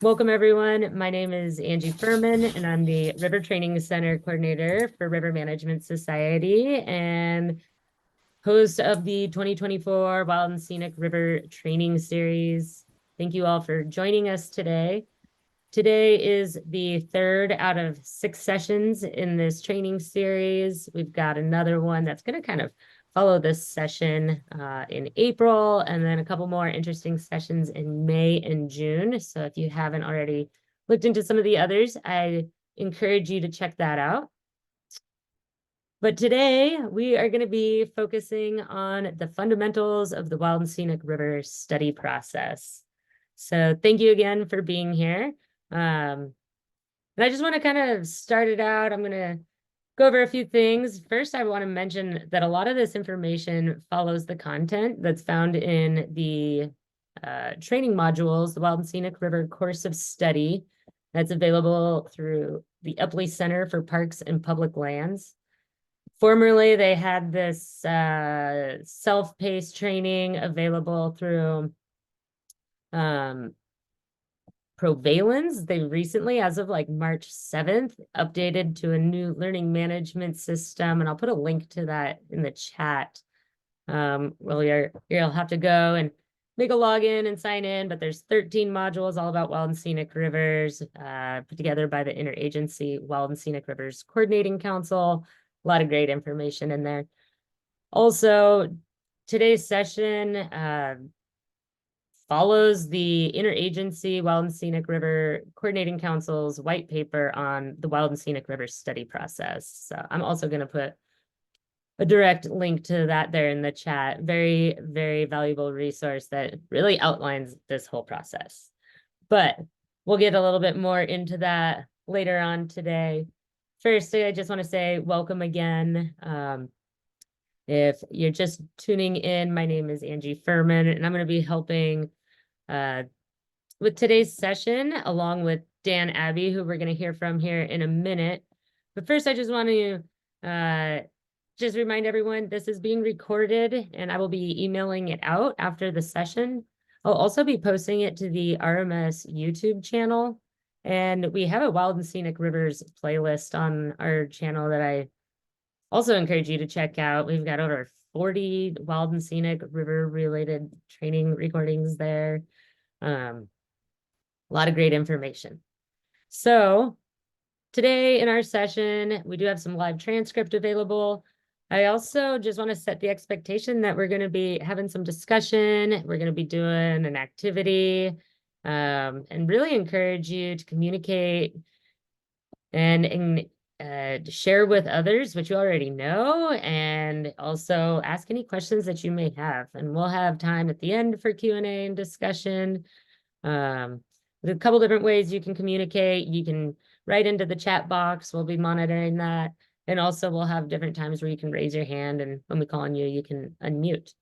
Welcome, everyone. My name is Angie Furman, and I'm the River Training Center Coordinator for River Management Society and host of the 2024 Wild and Scenic River Training Series. Thank you all for joining us today. Today is the third out of 6 sessions in this training series. We've got another one that's going to kind of follow this session in April, and then a couple more interesting sessions in May and June. So if you haven't already looked into some of the others, I encourage you to check that out. But today we are going to be focusing on the fundamentals of the Wild and Scenic River study process. So thank you again for being here. And I just want to kind of start it out. I'm going to go over a few things. First, I want to mention that a lot of this information follows the content that's found in the training modules, the Wild and Scenic River Course of Study, that's available through the Epley Center for Parks and Public Lands. Formerly, they had this self-paced training available through Provalence. They recently, as of like March 7th, updated to a new learning management system, and I'll put a link to that in the chat. Well, you'll have to go and make a login and sign in, but there's 13 modules all about wild and scenic rivers, put together by the Interagency Wild and Scenic Rivers Coordinating Council. A lot of great information in there. Also, today's session follows the Interagency Wild and Scenic River Coordinating Council's white paper on the Wild and Scenic River study process. So I'm also going to put a direct link to that there in the chat. Very, very valuable resource that really outlines this whole process. But we'll get a little bit more into that later on today. First, I just want to say welcome again. If you're just tuning in, my name is Angie Furman, and I'm going to be helping with today's session, along with Dan Abbey, who we're going to hear from here in a minute. But first, I just want to just remind everyone, this is being recorded, and I will be emailing it out after the session. I'll also be posting it to the RMS YouTube channel. And we have a Wild and Scenic Rivers playlist on our channel that I also encourage you to check out. We've got over 40 Wild and Scenic River related training recordings there. A lot of great information. So today in our session, we do have some live transcript available. I also just want to set the expectation that we're going to be having some discussion. We're going to be doing an activity. And really encourage you to communicate and share with others what you already know, and also ask any questions that you may have. And we'll have time at the end for Q&A and discussion. There's a couple different ways you can communicate. You can write into the chat box. We'll be monitoring that. And also we'll have different times where you can raise your hand, and when we call on you, you can unmute.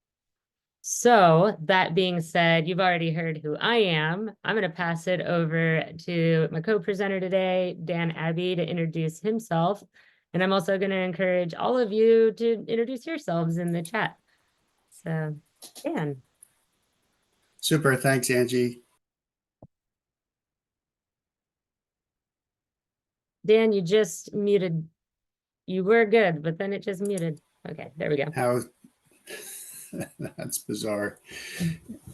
So that being said, you've already heard who I am. I'm going to pass it over to my co-presenter today, Dan Abbey, to introduce himself. And I'm also going to encourage all of you to introduce yourselves in the chat. So, Dan. Super. Thanks, Angie. Dan, you just muted. You were good, but then it just muted. Okay, there we go. That's bizarre.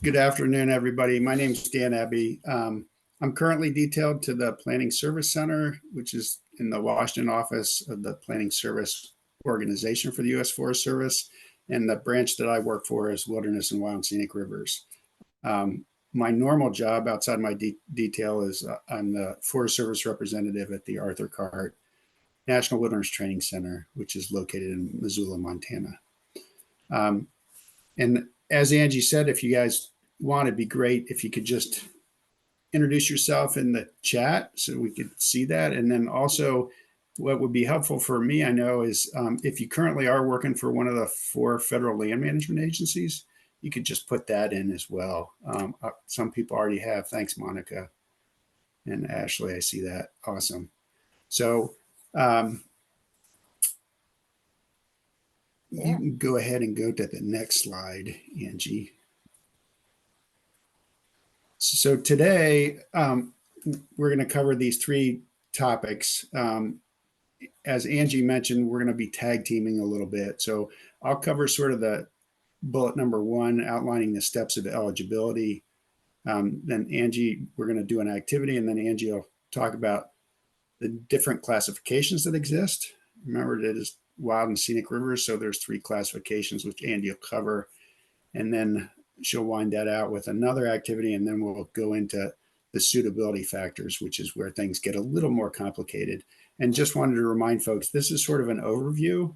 Good afternoon, everybody. My name is Dan Abbey. I'm currently detailed to the Planning Service Center, which is in the Washington office of the Planning Service Organization for the U.S. Forest Service. And the branch that I work for is Wilderness and Wild and Scenic Rivers. My normal job outside my detail is I'm the Forest Service representative at the Arthur Cart National Wilderness Training Center, which is located in Missoula, Montana. And as Angie said, if you guys want, it'd be great if you could just introduce yourself in the chat so we could see that. And then also what would be helpful for me, I know, is if you currently are working for one of the 4 federal land management agencies, you could just put that in as well. Some people already have. Thanks, Monica and Ashley. I see that. Awesome. So you can go ahead and go to the next slide, Angie. So today, we're going to cover these three topics. As Angie mentioned, we're going to be tag teaming a little bit. So I'll cover sort of the bullet number one, outlining the steps of eligibility. Then Angie, we're going to do an activity, and then Angie will talk about the different classifications that exist. Remember, it is wild and scenic rivers, so there's three classifications, which Angie will cover. And then she'll wind that out with another activity, and then we'll go into the suitability factors, which is where things get a little more complicated. And just wanted to remind folks, this is sort of an overview.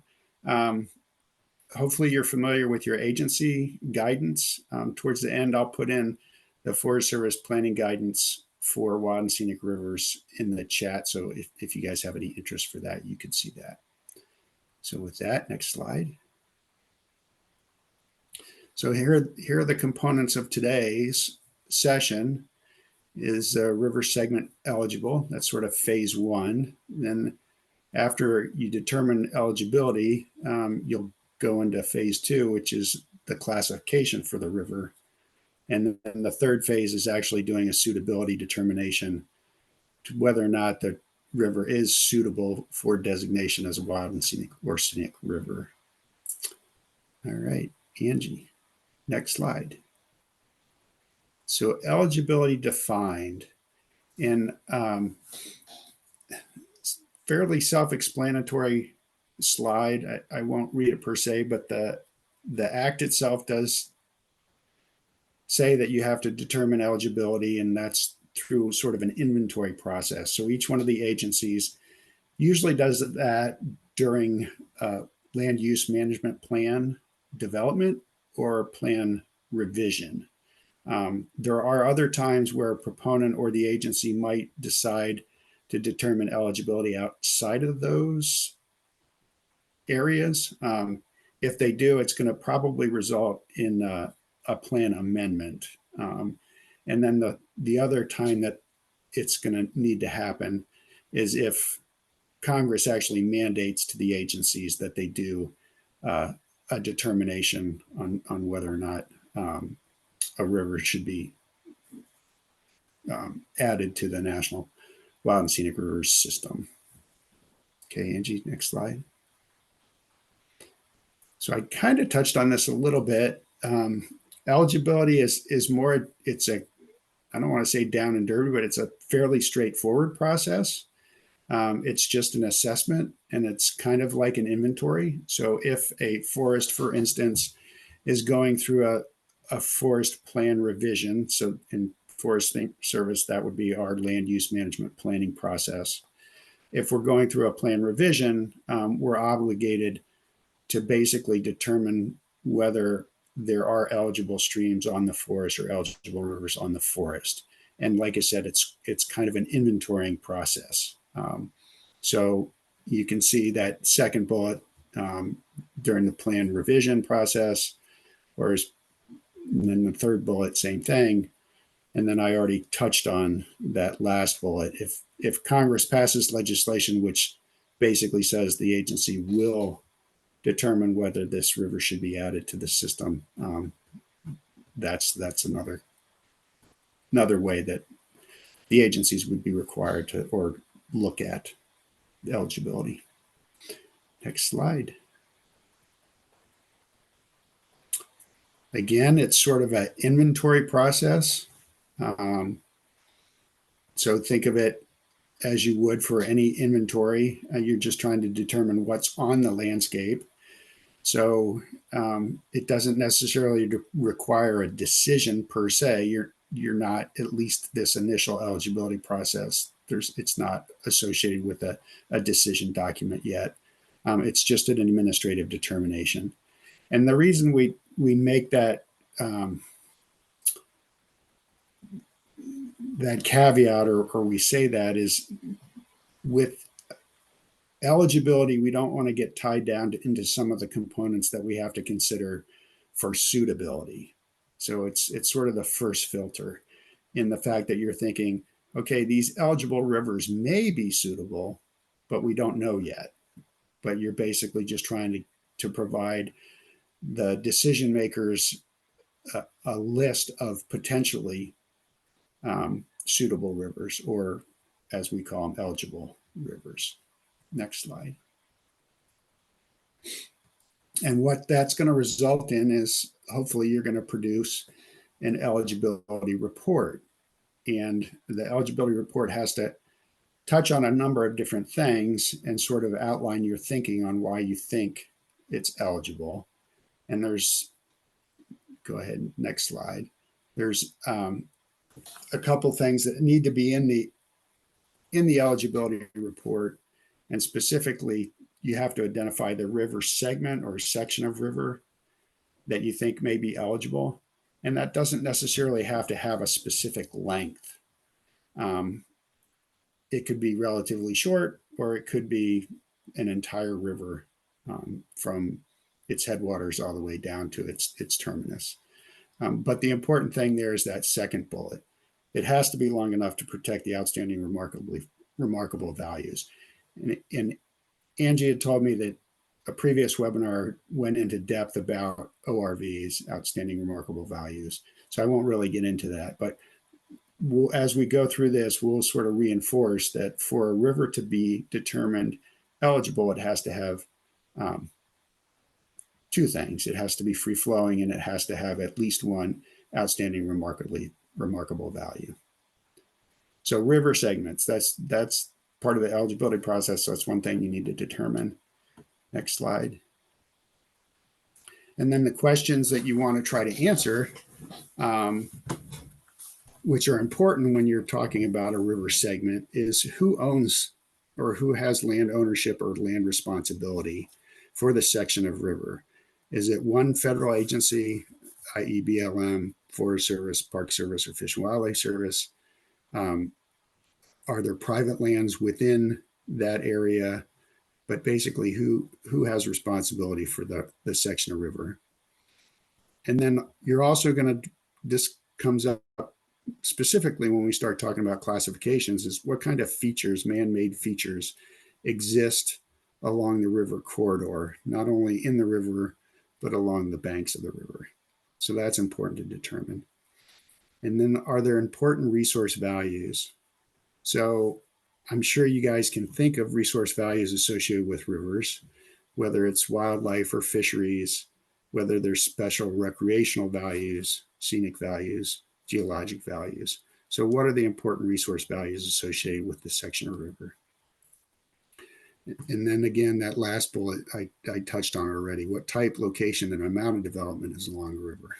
Hopefully you're familiar with your agency guidance. Towards the end, I'll put in the Forest Service planning guidance for wild and scenic rivers in the chat. So if you guys have any interest for that, you could see that. So with that, next slide. So here are the components of today's session. Is river segment eligible? That's sort of phase one. Then after you determine eligibility, you'll go into phase two, which is the classification for the river. And then the third phase is actually doing a suitability determination to whether or not the river is suitable for designation as a wild and scenic or scenic river. All right, Angie, next slide. So eligibility defined, and fairly self-explanatory slide. I won't read it per se, but the act itself does say that you have to determine eligibility, and that's through sort of an inventory process. So each one of the agencies usually does that during land use management plan development or plan revision. There are other times where a proponent or the agency might decide to determine eligibility outside of those areas. If they do, it's going to probably result in a plan amendment. And then the other time that it's going to need to happen is if Congress actually mandates to the agencies that they do a determination on whether or not a river should be added to the National Wild and Scenic Rivers system. Okay, Angie, next slide. So I kind of touched on this a little bit. Eligibility is more, it's a, I don't want to say down and dirty, but it's a fairly straightforward process. It's just an assessment, and it's kind of like an inventory. So if a forest, for instance, is going through a forest plan revision, so in Forest Service, that would be our land use management planning process. If we're going through a plan revision, we're obligated to basically determine whether there are eligible streams on the forest or eligible rivers on the forest. And like I said, it's kind of an inventorying process. So you can see that second bullet during the plan revision process, and then the third bullet, same thing. And then I already touched on that last bullet. If Congress passes legislation which basically says the agency will determine whether this river should be added to the system, that's another way that the agencies would be required to or look at eligibility. Next slide. Again, it's sort of an inventory process. So think of it as you would for any inventory. You're just trying to determine what's on the landscape. So it doesn't necessarily require a decision per se. You're not, at least this initial eligibility process, it's not associated with a decision document yet. It's just an administrative determination. And the reason we make that that caveat or we say that is with eligibility, we don't want to get tied down into some of the components that we have to consider for suitability. So it's sort of the first filter in the fact that you're thinking, okay, these eligible rivers may be suitable, but we don't know yet. But you're basically just trying to provide the decision makers a list of potentially suitable rivers, or as we call them, eligible rivers. Next slide. And what that's going to result in is hopefully you're going to produce an eligibility report. And the eligibility report has to touch on a number of different things and sort of outline your thinking on why you think it's eligible. And there's, go ahead, next slide. There's a couple things that need to be in the eligibility report. And specifically, you have to identify the river segment or section of river that you think may be eligible. And that doesn't necessarily have to have a specific length. It could be relatively short, or it could be an entire river from its headwaters all the way down to its terminus. But the important thing there is that second bullet. It has to be long enough to protect the outstanding remarkable values. And Angie had told me that a previous webinar went into depth about ORVs, outstanding remarkable values. So I won't really get into that, but as we go through this, we'll sort of reinforce that for a river to be determined eligible, it has to have two things. It has to be free flowing, and it has to have at least one outstanding remarkable value. So river segments, that's part of the eligibility process. So that's one thing you need to determine. Next slide. And then the questions that you want to try to answer, which are important when you're talking about a river segment, is who owns or who has land ownership or land responsibility for the section of river. Is it one federal agency, i.e. BLM, Forest Service, Park Service, or Fish and Wildlife Service? Are there private lands within that area? But basically, who has responsibility for the section of river? And then you're also going to, this comes up specifically when we start talking about classifications, is what kind of features, man-made features, exist along the river corridor, not only in the river, but along the banks of the river. So that's important to determine. And then, are there important resource values? So I'm sure you guys can think of resource values associated with rivers, whether it's wildlife or fisheries, whether there's special recreational values, scenic values, geologic values. So what are the important resource values associated with this section of river? And then again, that last bullet I touched on already. What type, location, and amount of development is along the river?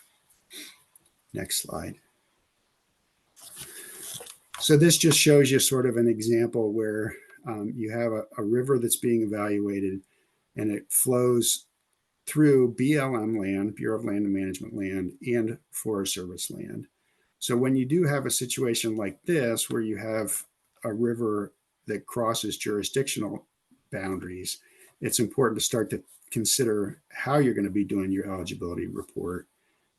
Next slide. So this just shows you sort of an example where you have a river that's being evaluated, and it flows through BLM land, Bureau of Land and Management land, and Forest Service land. So when you do have a situation like this, where you have a river that crosses jurisdictional boundaries, it's important to start to consider how you're going to be doing your eligibility report.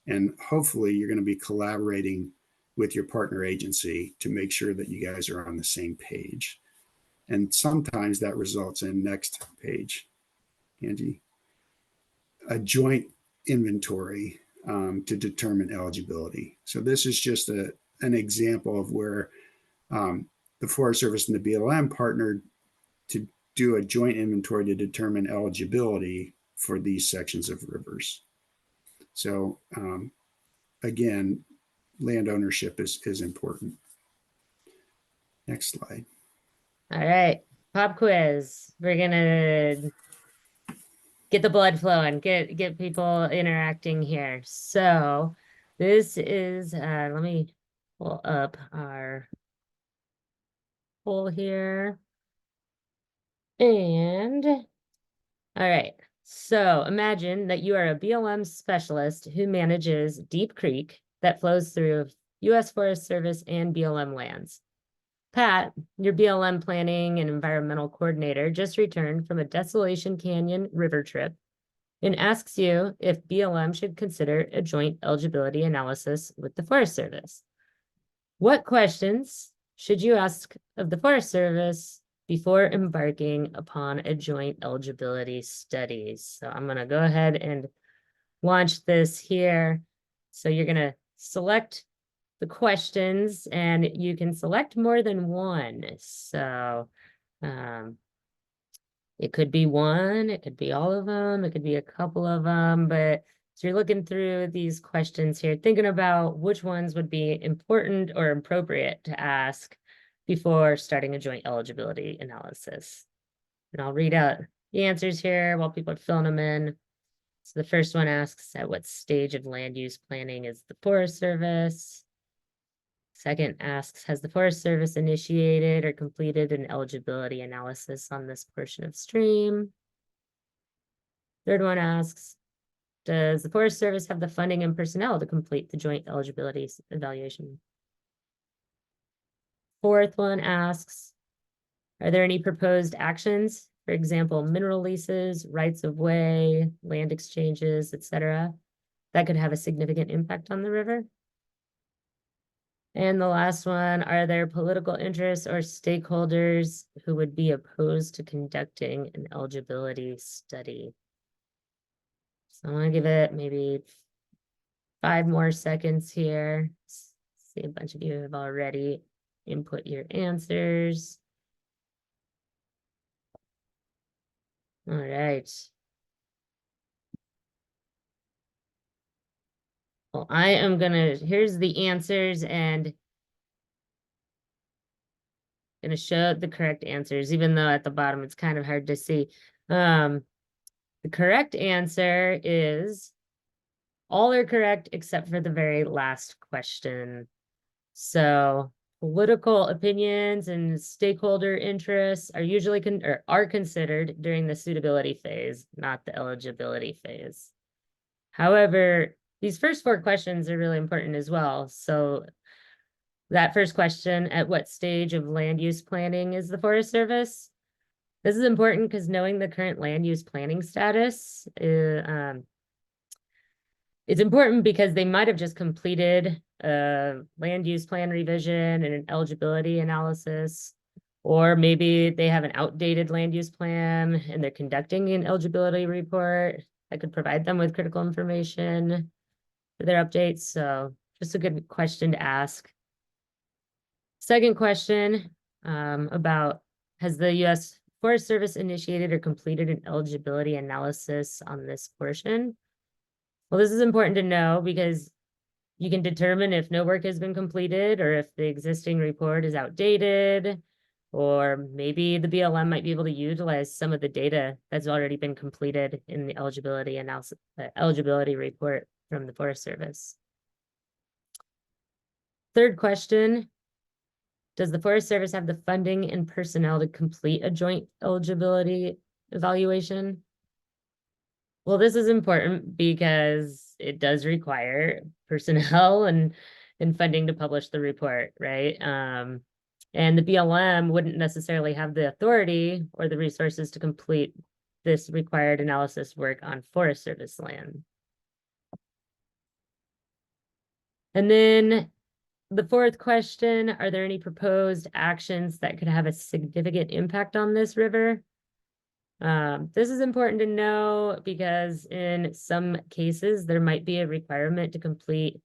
And hopefully you're going to be collaborating with your partner agency to make sure that you guys are on the same page. And sometimes that results in, next page, Angie, a joint inventory to determine eligibility. So this is just an example of where the Forest Service and the BLM partnered to do a joint inventory to determine eligibility for these sections of rivers. So again, land ownership is important. Next slide. All right, pop quiz. We're gonna get the blood flowing, get people interacting here. So this is, let me pull up our poll here. And, all right. So imagine that you are a BLM specialist who manages Deep Creek that flows through U.S. Forest Service and BLM lands. Pat, your BLM planning and environmental coordinator, just returned from a Desolation Canyon river trip and asks you if BLM should consider a joint eligibility analysis with the Forest Service. What questions should you ask of the Forest Service before embarking upon a joint eligibility study? So I'm going to go ahead and launch this here. So you're going to select the questions, and you can select more than one. So it could be one, it could be all of them, it could be a couple of them, but so you're looking through these questions here, thinking about which ones would be important or appropriate to ask before starting a joint eligibility analysis. And I'll read out the answers here while people are filling them in. So the first one asks, at what stage of land use planning is the Forest Service? Second asks, has the Forest Service initiated or completed an eligibility analysis on this portion of stream? Third one asks, does the Forest Service have the funding and personnel to complete the joint eligibility evaluation? Fourth one asks, are there any proposed actions, for example, mineral leases, rights of way, land exchanges, etc., that could have a significant impact on the river? And the last one, are there political interests or stakeholders who would be opposed to conducting an eligibility study? So I want to give it maybe 5 more seconds here. See, a bunch of you have already input your answers. All right. Well, I am gonna, here's the answers and gonna show the correct answers, even though at the bottom it's kind of hard to see. The correct answer is all are correct except for the very last question. So political opinions and stakeholder interests are usually are considered during the suitability phase, not the eligibility phase. However, these first 4 questions are really important as well. So that first question, at what stage of land use planning is the Forest Service? This is important because knowing the current land use planning status, it's important because they might have just completed a land use plan revision and an eligibility analysis, or maybe they have an outdated land use plan and they're conducting an eligibility report that could provide them with critical information for their updates. So just a good question to ask. Second question, about, has the U.S. Forest Service initiated or completed an eligibility analysis on this portion? Well, this is important to know because you can determine if no work has been completed or if the existing report is outdated, or maybe the BLM might be able to utilize some of the data that's already been completed in the eligibility analysis, eligibility report from the Forest Service. Third question, does the Forest Service have the funding and personnel to complete a joint eligibility evaluation? Well, this is important because it does require personnel and funding to publish the report, right? And the BLM wouldn't necessarily have the authority or the resources to complete this required analysis work on Forest Service land. And then the fourth question, are there any proposed actions that could have a significant impact on this river? This is important to know because in some cases, there might be a requirement to complete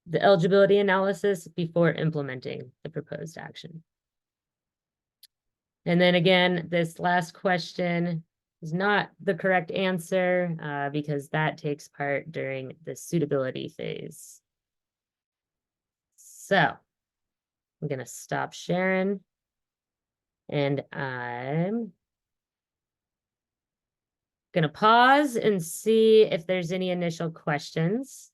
the eligibility analysis before implementing the proposed action. And then again, this last question is not the correct answer because that takes part during the suitability phase. So I'm going to stop sharing and I'm going to pause and see if there's any initial questions.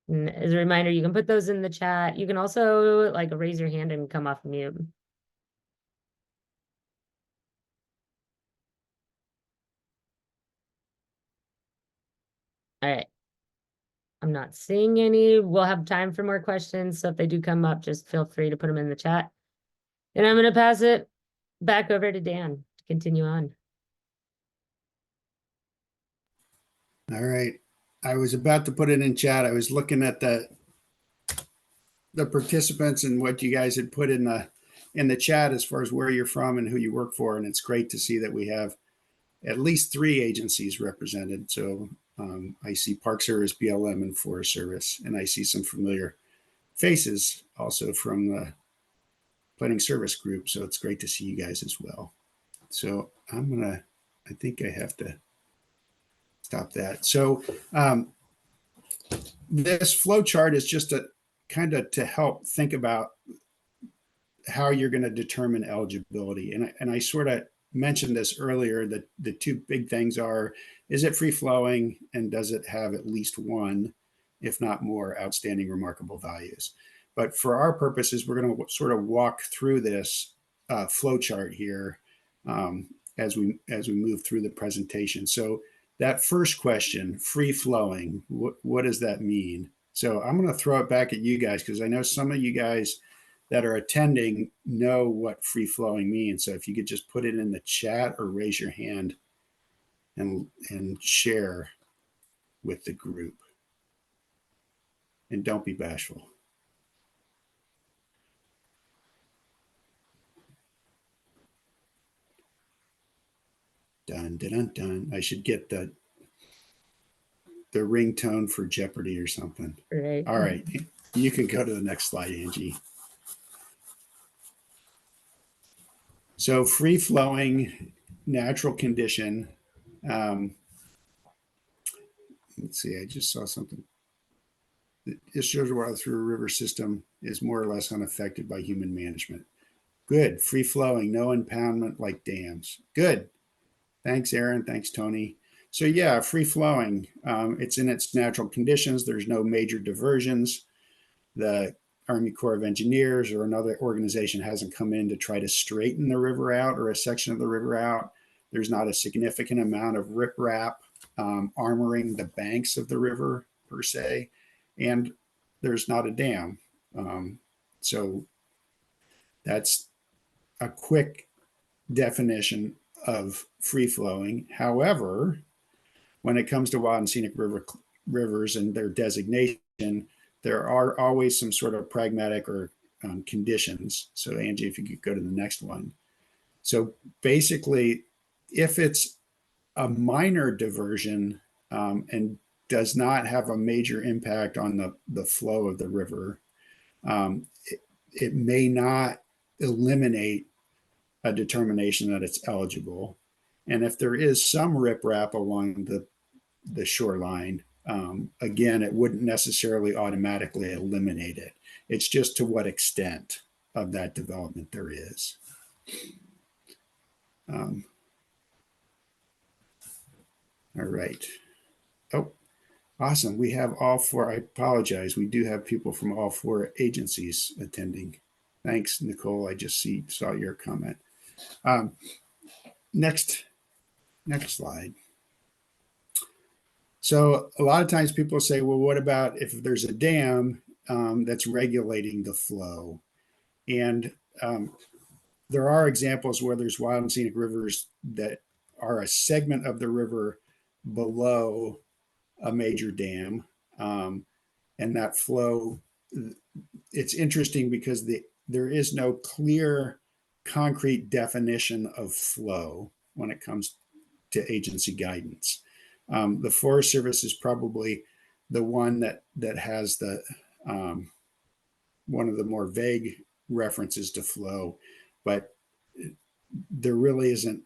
And as a reminder, you can put those in the chat. You can also like raise your hand and come off mute. All right. I'm not seeing any. We'll have time for more questions. So if they do come up, just feel free to put them in the chat. And I'm going to pass it back over to Dan to continue on. All right. I was about to put it in chat. I was looking at the participants and what you guys had put in the chat as far as where you're from and who you work for. And it's great to see that we have at least 3 agencies represented. So I see Park Service, BLM, and Forest Service, and I see some familiar faces also from the planning service group. So it's great to see you guys as well. So I think I have to stop that. So this flow chart is just a kind of to help think about how you're going to determine eligibility. And I sort of mentioned this earlier, that the two big things are, is it free flowing, and does it have at least one, if not more, outstanding remarkable values? But for our purposes, we're going to sort of walk through this flow chart here as we move through the presentation. So that first question, free flowing, what does that mean? So I'm going to throw it back at you guys, because I know some of you guys that are attending know what free flowing means. So if you could just put it in the chat or raise your hand and share with the group. And don't be bashful. Dun, dun, dun, dun. I should get the ringtone for Jeopardy or something. Right. All right. You can go to the next slide, Angie. So free flowing natural condition. Let's see, I just saw something. It shows water through a river system is more or less unaffected by human management. Good. Free flowing, no impoundment like dams. Good. Thanks, Aaron. Thanks, Tony. So yeah, free flowing. It's in its natural conditions. There's no major diversions. The Army Corps of Engineers or another organization hasn't come in to try to straighten the river out or a section of the river out. There's not a significant amount of riprap armoring the banks of the river per se, and there's not a dam. So that's a quick definition of free flowing. However, when it comes to wild and scenic rivers and their designation, there are always some sort of pragmatic or conditions. So Angie, if you could go to the next one. So basically, if it's a minor diversion and does not have a major impact on the flow of the river, it may not eliminate a determination that it's eligible. And if there is some riprap along the shoreline, again, it wouldn't necessarily automatically eliminate it. It's just to what extent of that development there is. All right. Oh, awesome. We have all four. I apologize. We do have people from all four agencies attending. Thanks, Nicole. I just saw your comment. Next slide. So a lot of times people say, well, what about if there's a dam that's regulating the flow? And there are examples where there's wild and scenic rivers that are a segment of the river below a major dam. And that flow, it's interesting because there is no clear concrete definition of flow when it comes to agency guidance. The Forest Service is probably the one that has the one of the more vague references to flow, but there really isn't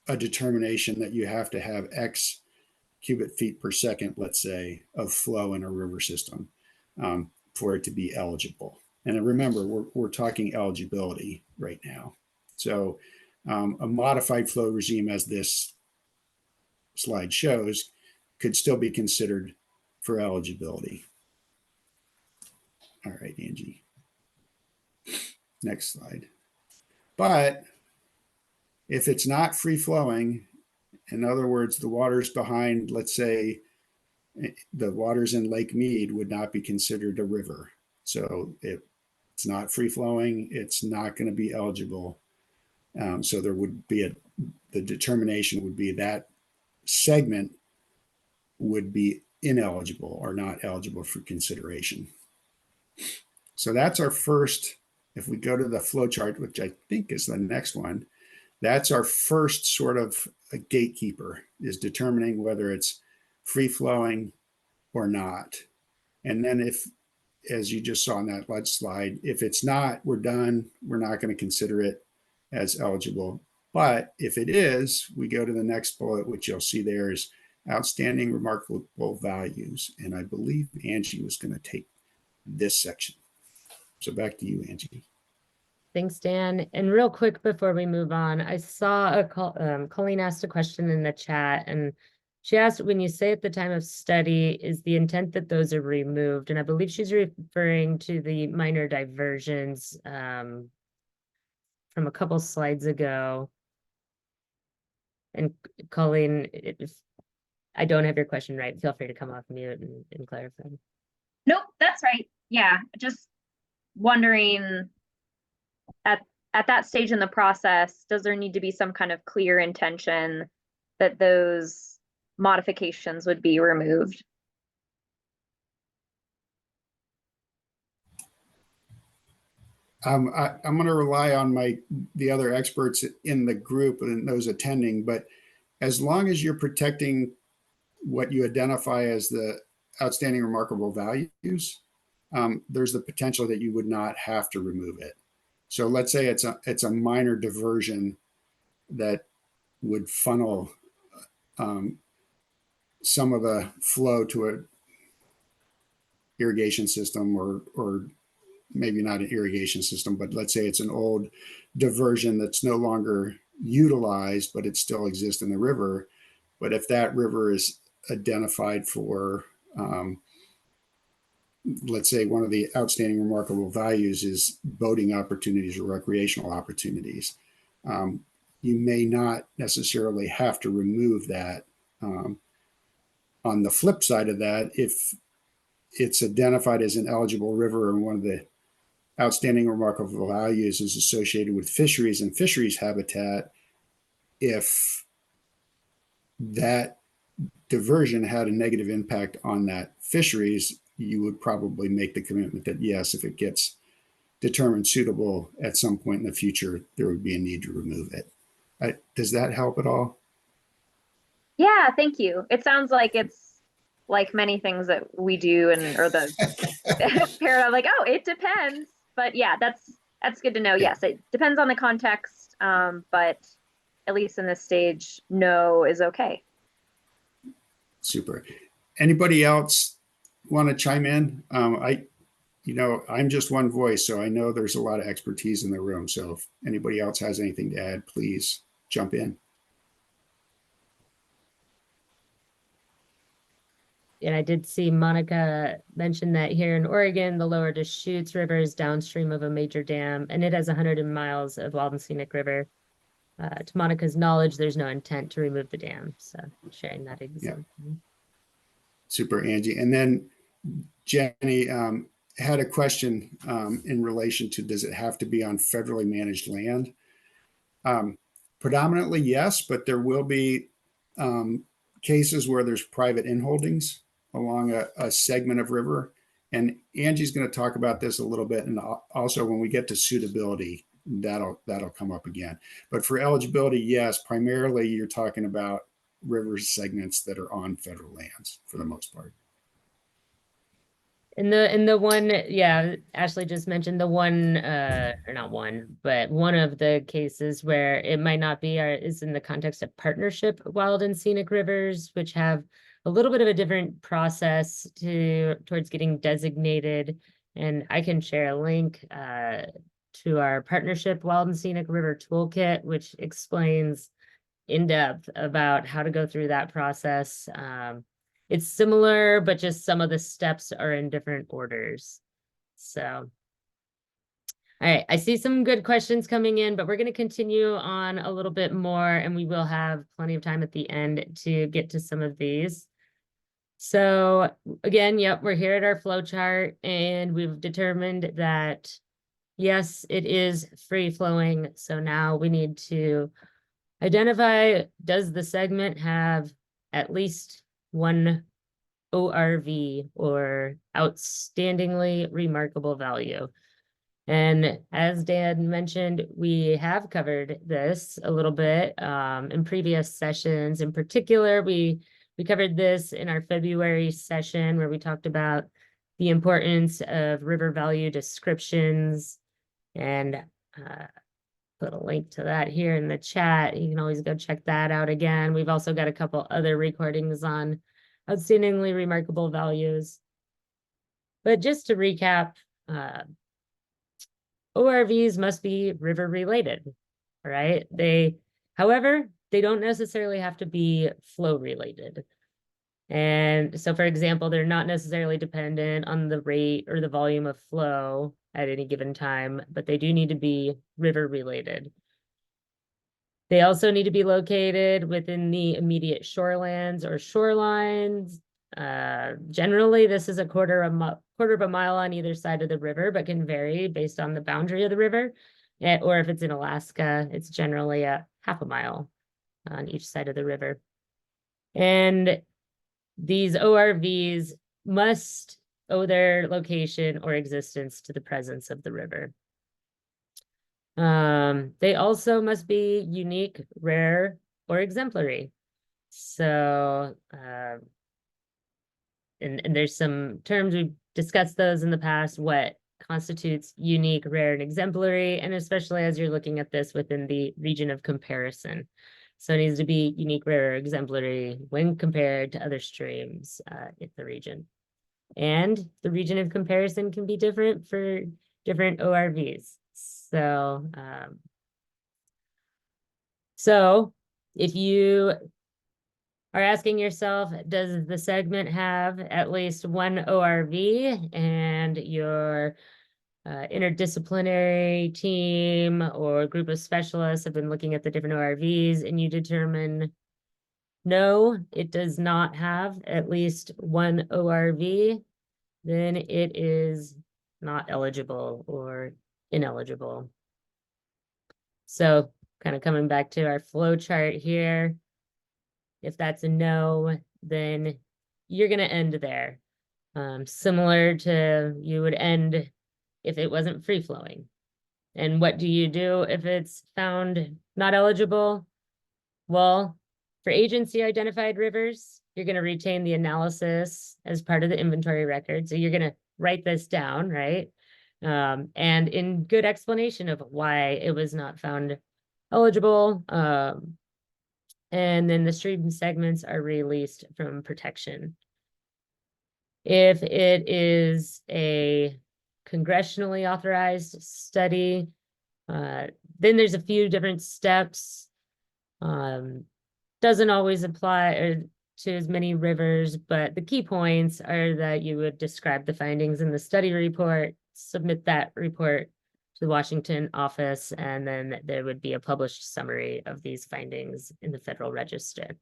a determination that you have to have X cubic feet per second, let's say, of flow in a river system for it to be eligible. And remember, we're talking eligibility right now. So a modified flow regime, as this slide shows, could still be considered for eligibility. All right, Angie. Next slide. But if it's not free flowing, in other words, the waters behind, let's say, the waters in Lake Mead would not be considered a river. So it's not free flowing, it's not going to be eligible. So there would be the determination would be that segment would be ineligible or not eligible for consideration. So that's our first, if we go to the flow chart, which I think is the next one, that's our first sort of a gatekeeper, is determining whether it's free flowing or not. And then if, as you just saw in that lead slide, if it's not, we're done. We're not going to consider it as eligible. But if it is, we go to the next bullet, which you'll see there is outstanding remarkable values. And I believe Angie was going to take this section. So back to you, Angie. Thanks, Dan. And real quick before we move on, I saw Colleen asked a question in the chat, and she asked, when you say at the time of study, is the intent that those are removed? And I believe she's referring to the minor diversions from a couple slides ago. And Colleen, if I don't have your question right, feel free to come off mute and clarify. Nope, that's right. Yeah, just wondering at that stage in the process, does there need to be some kind of clear intention that those modifications would be removed? I'm going to rely on the other experts in the group and those attending, but as long as you're protecting what you identify as the outstanding remarkable values, there's the potential that you would not have to remove it. So let's say it's a minor diversion that would funnel some of the flow to a irrigation system, or maybe not an irrigation system, but let's say it's an old diversion that's no longer utilized, but it still exists in the river. But if that river is identified for, let's say one of the outstanding remarkable values is boating opportunities or recreational opportunities, you may not necessarily have to remove that. On the flip side of that, if it's identified as an eligible river and one of the outstanding remarkable values is associated with fisheries and fisheries habitat, if that diversion had a negative impact on that fisheries, you would probably make the commitment that yes, if it gets determined suitable at some point in the future, there would be a need to remove it. Does that help at all? Yeah, thank you. It sounds like it's like many things that we do or the paradigm, like, oh, it depends. But yeah, that's good to know. Yeah. Yes, it depends on the context, but at least in this stage, no is okay. Super. Anybody else want to chime in? I'm just one voice, so I know there's a lot of expertise in the room. So if anybody else has anything to add, please jump in. And I did see Monica mention that here in Oregon, the lower Deschutes River is downstream of a major dam, and it has 100 miles of wild and scenic river. To Monica's knowledge, there's no intent to remove the dam. So sharing that example. Yeah. Super, Angie. And then Jenny had a question in relation to, does it have to be on federally managed land? Predominantly, yes, but there will be cases where there's private inholdings along a segment of river. And Angie's going to talk about this a little bit. And also when we get to suitability, that'll come up again. But for eligibility, yes, primarily you're talking about river segments that are on federal lands for the most part. In the one, yeah, Ashley just mentioned the one, or not one, but one of the cases where it might not be is in the context of partnership wild and scenic rivers, which have a little bit of a different process towards getting designated. And I can share a link to our partnership wild and scenic river toolkit, which explains in depth about how to go through that process. It's similar, but just some of the steps are in different orders. So, all right, I see some good questions coming in, but we're going to continue on a little bit more, and we will have plenty of time at the end to get to some of these. So again, yep, we're here at our flow chart, and we've determined that, yes, it is free flowing. So now we need to identify, does the segment have at least one ORV, or outstandingly remarkable value? And as Dan mentioned, we have covered this a little bit in previous sessions. In particular, we We covered this in our February session where we talked about the importance of river value descriptions, and put a link to that here in the chat. You can always go check that out again. We've also got a couple other recordings on outstandingly remarkable values. But just to recap, ORVs must be river related, right? However, they don't necessarily have to be flow related. And so, for example, they're not necessarily dependent on the rate or the volume of flow at any given time, but they do need to be river related. They also need to be located within the immediate shorelands or shorelines. Generally, this is a quarter of a mile on either side of the river, but can vary based on the boundary of the river. Or if it's in Alaska, it's generally a half a mile on each side of the river. And these ORVs must owe their location or existence to the presence of the river. They also must be unique, rare, or exemplary. So, and there's some terms, we've discussed those in the past, what constitutes unique, rare, and exemplary, and especially as you're looking at this within the region of comparison. So it needs to be unique, rare, or exemplary when compared to other streams in the region. And the region of comparison can be different for different ORVs. So if you are asking yourself, does the segment have at least one ORV, and your interdisciplinary team or group of specialists have been looking at the different ORVs and you determine, no, it does not have at least one ORV, then it is not eligible or ineligible. So kind of coming back to our flow chart here, if that's a no, then you're going to end there. Similar to you would end if it wasn't free flowing. And what do you do if it's found not eligible? Well, for agency identified rivers, you're going to retain the analysis as part of the inventory record. So you're going to write this down, right? And in good explanation of why it was not found eligible. And then the stream segments are released from protection. If it is a congressionally authorized study, then there's a few different steps. Doesn't always apply to as many rivers, but the key points are that you would describe the findings in the study report, submit that report to the Washington office, and then there would be a published summary of these findings in the Federal Register.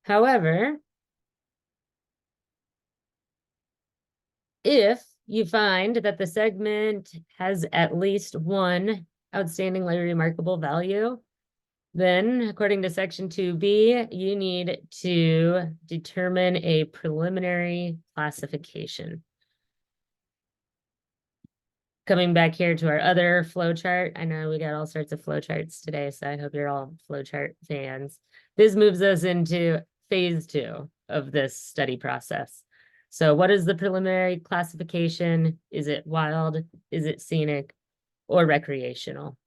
However, if you find that the segment has at least one outstandingly remarkable value, then according to Section 2B, you need to determine a preliminary classification. Coming back here to our other flow chart, I know we got all sorts of flow charts today, so I hope you're all flow chart fans. This moves us into phase 2 of this study process. So what is the preliminary classification? Is it wild? Is it scenic or recreational?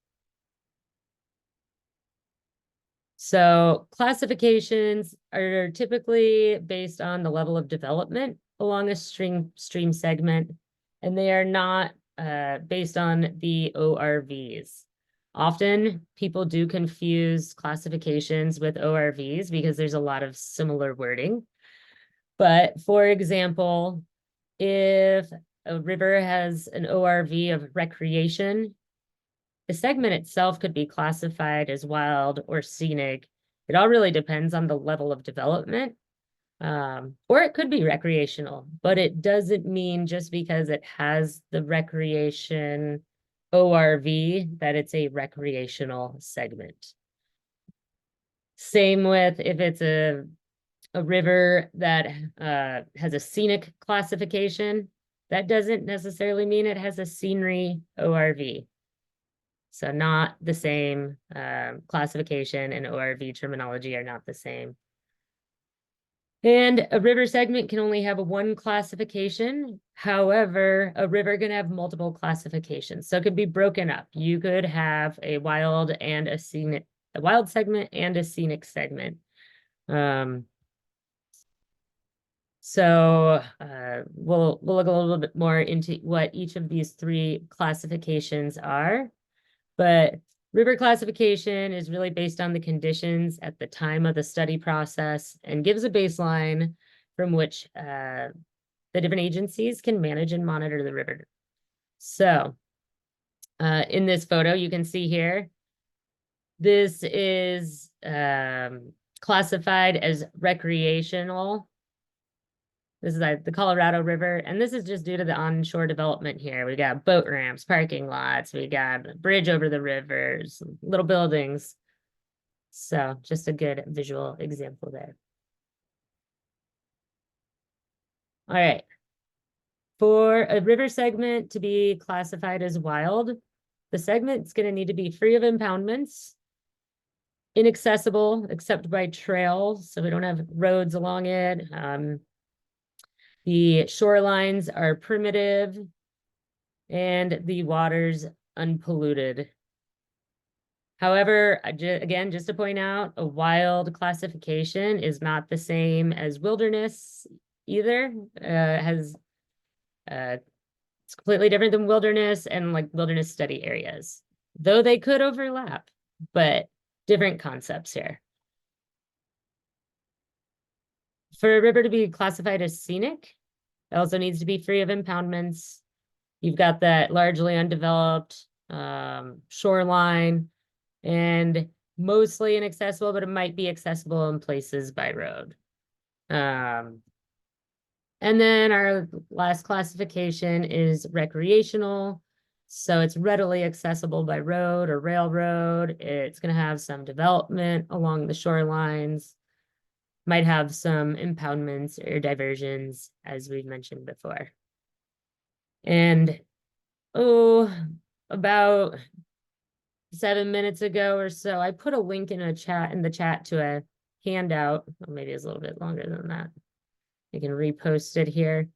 So classifications are typically based on the level of development along a stream segment, and they are not based on the ORVs. Often people do confuse classifications with ORVs because there's a lot of similar wording. But for example, if a river has an ORV of recreation, the segment itself could be classified as wild or scenic. It all really depends on the level of development. Or it could be recreational, but it doesn't mean just because it has the recreation ORV that it's a recreational segment. Same with if it's a river that has a scenic classification, that doesn't necessarily mean it has a scenery ORV. So not the same, classification and ORV terminology are not the same. And a river segment can only have one classification. However, a river can have multiple classifications. So it could be broken up. You could have a wild and a scenic, a wild segment and a scenic segment. So we'll look a little bit more into what each of these three classifications are. But river classification is really based on the conditions at the time of the study process and gives a baseline from which the different agencies can manage and monitor the river. So in this photo, you can see here, this is classified as recreational. This is the Colorado River, and this is just due to the onshore development here. We got boat ramps, parking lots, we got a bridge over the rivers, little buildings. So just a good visual example there. All right. For a river segment to be classified as wild, the segment's going to need to be free of impoundments, inaccessible except by trails, so we don't have roads along it. The shorelines are primitive and the water's unpolluted. However, again, just to point out, a wild classification is not the same as wilderness either. It's completely different than wilderness and like wilderness study areas, though they could overlap, but different concepts here. For a river to be classified as scenic, it also needs to be free of impoundments. You've got that largely undeveloped shoreline and mostly inaccessible, but it might be accessible in places by road. And then our last classification is recreational. So it's readily accessible by road or railroad. It's going to have some development along the shorelines, might have some impoundments or diversions, as we've mentioned before. And about 7 minutes ago or so, I put a link in the chat to a handout. Well, maybe it's a little bit longer than that. I can repost it here.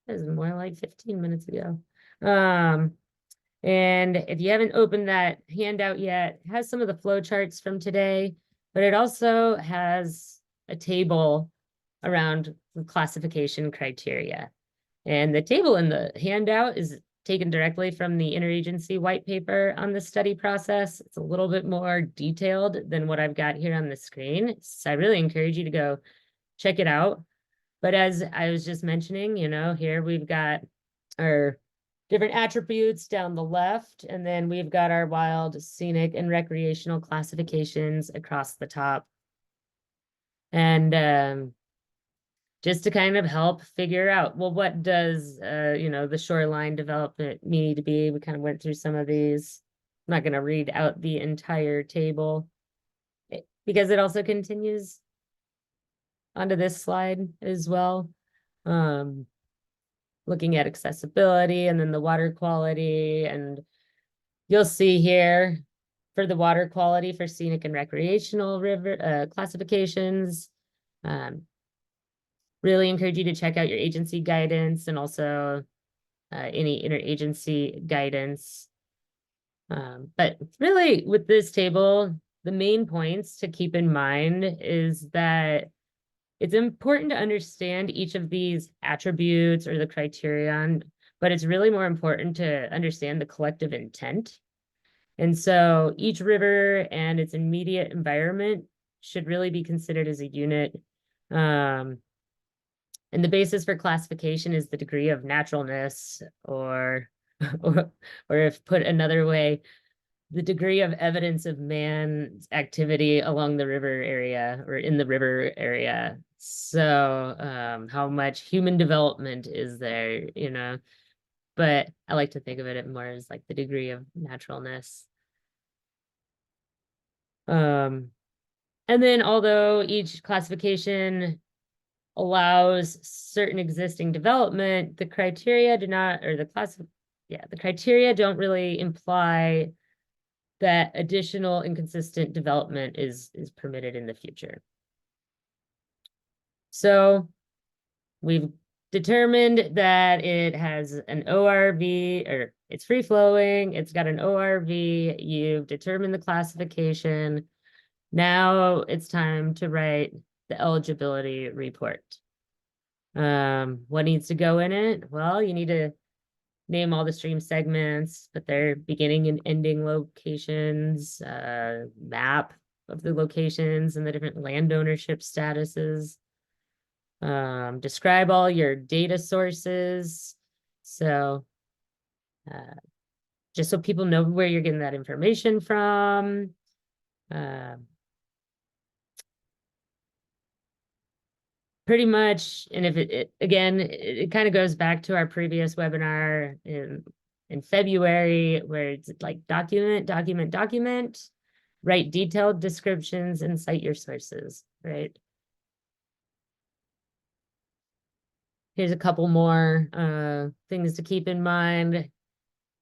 It was more like 15 minutes ago. And if you haven't opened that handout yet, it has some of the flow charts from today, but it also has a table around the classification criteria. And the table in the handout is taken directly from the interagency white paper on the study process. It's a little bit more detailed than what I've got here on the screen. So I really encourage you to go check it out. But as I was just mentioning, here we've got our different attributes down the left, and then we've got our wild, scenic, and recreational classifications across the top. And just to kind of help figure out, well, what does, the shoreline development need to be? We kind of went through some of these. I'm not going to read out the entire table because it also continues onto this slide as well. Looking at accessibility and then the water quality, and you'll see here for the water quality for scenic and recreational river classifications. Really encourage you to check out your agency guidance and also any interagency guidance. But really with this table, the main points to keep in mind is that it's important to understand each of these attributes or the criterion, but it's really more important to understand the collective intent. And so each river and its immediate environment should really be considered as a unit. And the basis for classification is the degree of naturalness, or if put another way, the degree of evidence of man's activity along the river area or in the river area. So how much human development is there, but I like to think of it more as like the degree of naturalness. And then although each classification allows certain existing development, the criteria do not, or the criteria don't really imply that additional inconsistent development is permitted in the future. So we've determined that it has an ORV, or it's free flowing, it's got an ORV, you've determined the classification. Now it's time to write the eligibility report. What needs to go in it? Well, you need to name all the stream segments, put their beginning and ending locations, map of the locations and the different land ownership statuses. Describe all your data sources. So just so people know where you're getting that information from. Pretty much, and if it again, it kind of goes back to our previous webinar in February, where it's like document, write detailed descriptions and cite your sources, right? Here's a couple more things to keep in mind.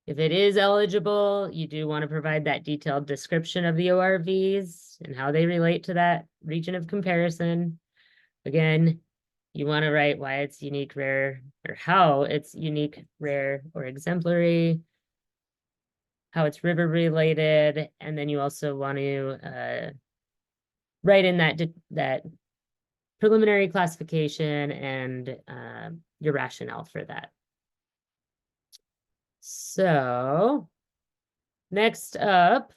If it is eligible, you do want to provide that detailed description of the ORVs and how they relate to that region of comparison. Again, you want to write why it's unique, rare, or how it's unique, rare, or exemplary, how it's river related, and then you also want to write in that preliminary classification and your rationale for that. So next up,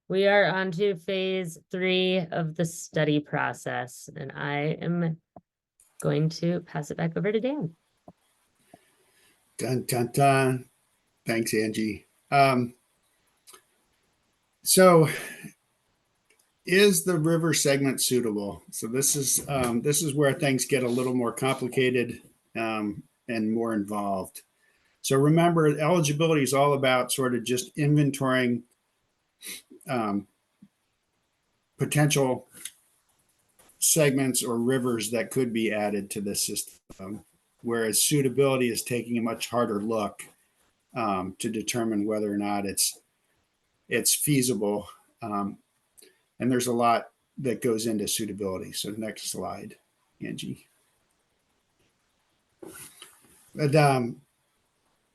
we are on to phase 3 of the study process, and I am going to pass it back over to Dan. Dun, dun, dun. Thanks, Angie. So is the river segment suitable? So this is where things get a little more complicated and more involved. So remember, eligibility is all about sort of just inventorying potential segments or rivers that could be added to the system, whereas suitability is taking a much harder look to determine whether or not it's feasible. And there's a lot that goes into suitability. So next slide, Angie. But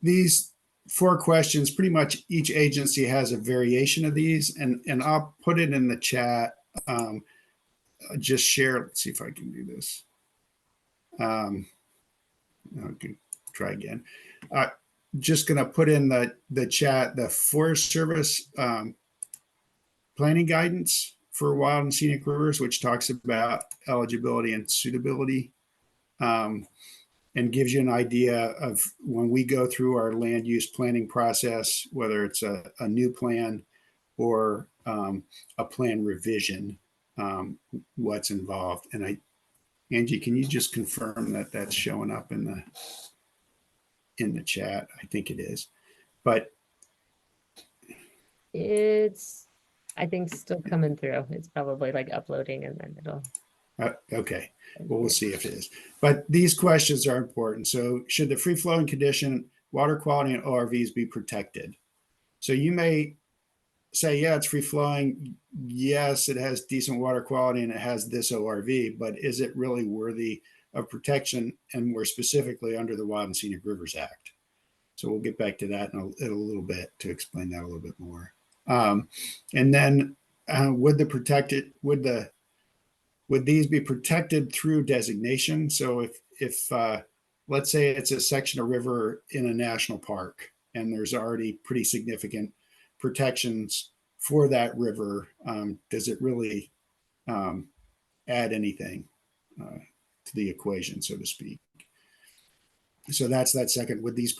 these 4 questions, pretty much each agency has a variation of these, and I'll put it in the chat. Just share. Let's see if I can do this. Okay, try again. Just going to put in the chat the Forest Service planning guidance for wild and scenic rivers, which talks about eligibility and suitability, and gives you an idea of when we go through our land use planning process, whether it's a new plan or a plan revision, what's involved. And Angie, can you just confirm that that's showing up in the chat? I think it is, but It's, I think, still coming through. It's probably like uploading and then it'll. okay. Well, we'll see if it is. But these questions are important. So should the free flowing condition, water quality, and ORVs be protected? So you may say, yeah, it's free flowing. Yes, it has decent water quality and it has this ORV, but is it really worthy of protection, and more specifically under the Wild and Scenic Rivers Act? So we'll get back to that in a little bit to explain that a little bit more. And then would these be protected through designation? So if let's say it's a section of river in a national park and there's already pretty significant protections for that river, does it really add anything to the equation, so to speak? So that's that second. Would these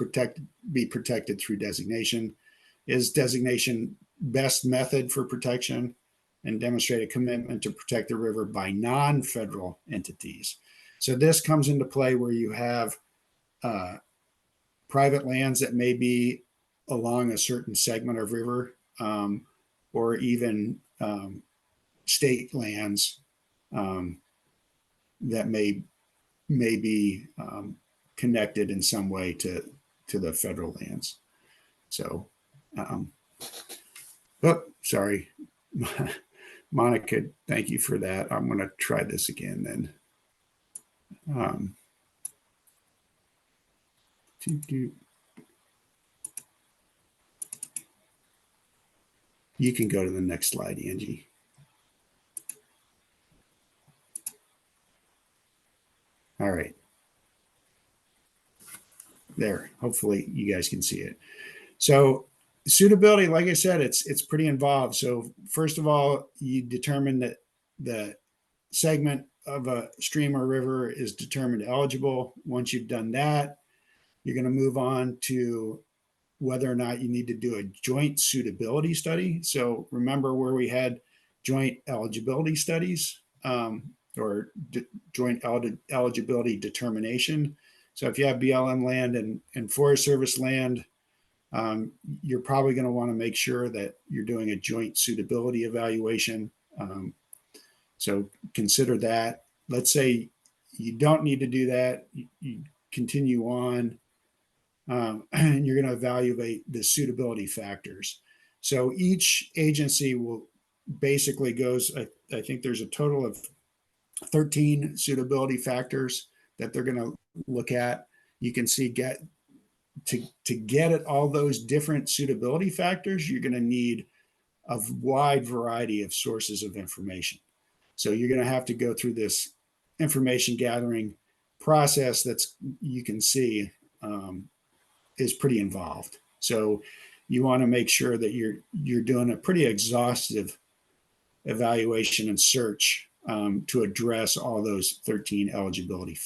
be protected through designation? Is designation best method for protection, and demonstrate a commitment to protect the river by non-federal entities? So this comes into play where you have private lands that may be along a certain segment of river, or even state lands that may be connected in some way to the federal lands. So Oh, sorry. Monica, thank you for that. I'm going to try this again then. You can go to the next slide, Angie. All right. There, hopefully you guys can see it. So suitability, like I said, it's pretty involved. So first of all, you determine that the segment of a stream or river is determined eligible. Once you've done that, you're going to move on to whether or not you need to do a joint suitability study. So remember where we had joint eligibility studies or joint eligibility determination. So if you have BLM land and Forest Service land, you're probably going to want to make sure that you're doing a joint suitability evaluation. So consider that. Let's say you don't need to do that. You continue on, and you're going to evaluate the suitability factors. So each agency will basically goes, I think there's a total of 13 suitability factors that they're going to look at. You can see to get at all those different suitability factors, you're going to need a wide variety of sources of information. So you're going to have to go through this information gathering process that's, you can see, is pretty involved. So you want to make sure that you're doing a pretty exhaustive evaluation and search to address all those 13 eligibility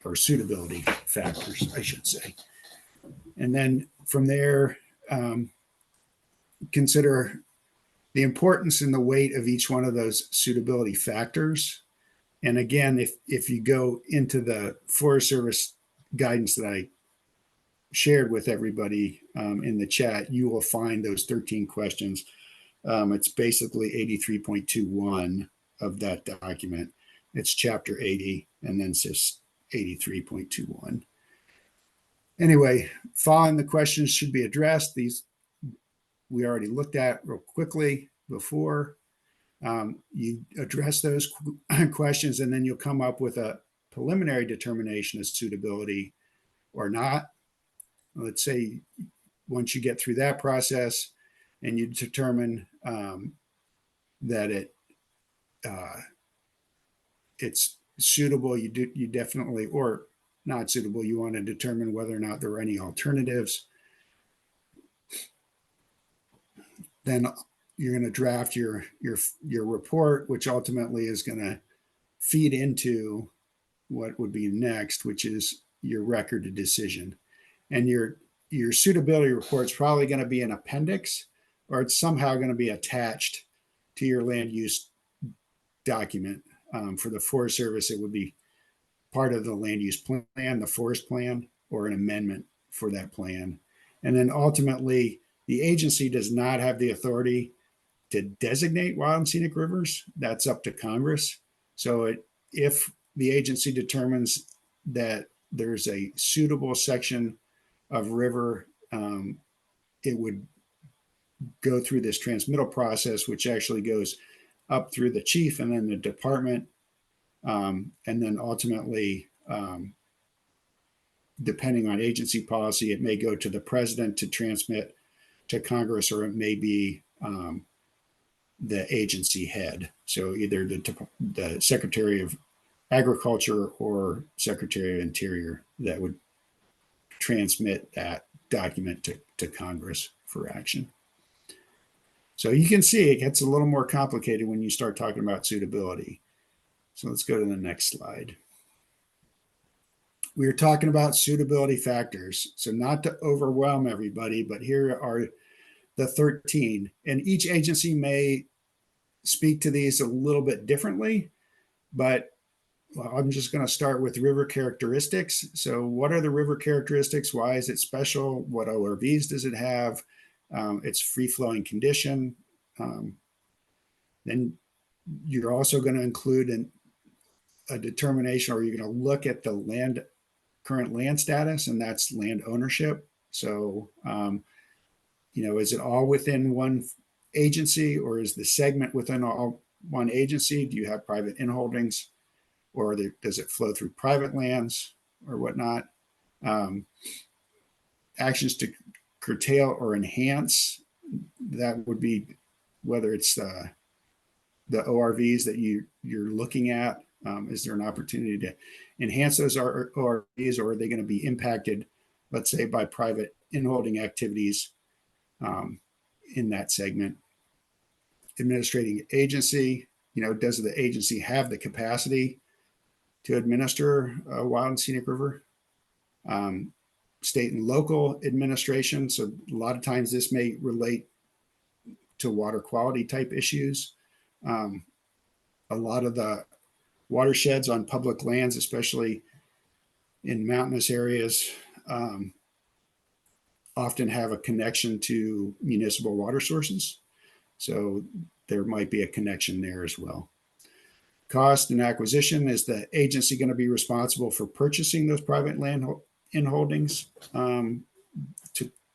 or suitability factors, I should say. And then from there, consider the importance and the weight of each one of those suitability factors. And again, if you go into the Forest Service guidance that I shared with everybody in the chat, you will find those 13 questions. It's basically 83.21 of that document. It's chapter 80, and then it's just 83.21. Anyway, following the questions should be addressed. These we already looked at real quickly before. You address those questions, and then you'll come up with a preliminary determination of suitability or not. Let's say once you get through that process and you determine that it's suitable, you definitely, or not suitable, you want to determine whether or not there are any alternatives. Then you're going to draft your report, which ultimately is going to feed into what would be next, which is your record of decision. And your suitability report is probably going to be an appendix, or it's somehow going to be attached to your land use document. For the Forest Service, it would be part of the land use plan, the forest plan, or an amendment for that plan. And then ultimately, the agency does not have the authority to designate wild and scenic rivers. That's up to Congress. So if the agency determines that there's a suitable section of river, it would go through this transmittal process, which actually goes up through the chief and then the department. And then ultimately, depending on agency policy, it may go to the president to transmit to Congress, or it may be the agency head. So either the Secretary of Agriculture or Secretary of Interior that would transmit that document to Congress for action. So you can see it gets a little more complicated when you start talking about suitability. So let's go to the next slide. We are talking about suitability factors. So not to overwhelm everybody, but here are the 13. And each agency may speak to these a little bit differently, but I'm just going to start with river characteristics. So what are the river characteristics? Why is it special? What ORVs does it have? Its free-flowing condition. Then you're also going to include a determination, or you're going to look at the current land status, and that's land ownership. So, is it all within one agency, or is the segment within all one agency? Do you have private inholdings, or does it flow through private lands or whatnot? Actions to curtail or enhance, that would be whether it's the ORVs that you're looking at. Is there an opportunity to enhance those ORVs, or are they going to be impacted, let's say, by private inholding activities in that segment? Administrating agency, does the agency have the capacity to administer a wild and scenic river? State and local administration. So a lot of times this may relate to water quality type issues. A lot of the watersheds on public lands, especially in mountainous areas, often have a connection to municipal water sources. So there might be a connection there as well. Cost and acquisition, is the agency going to be responsible for purchasing those private land inholdings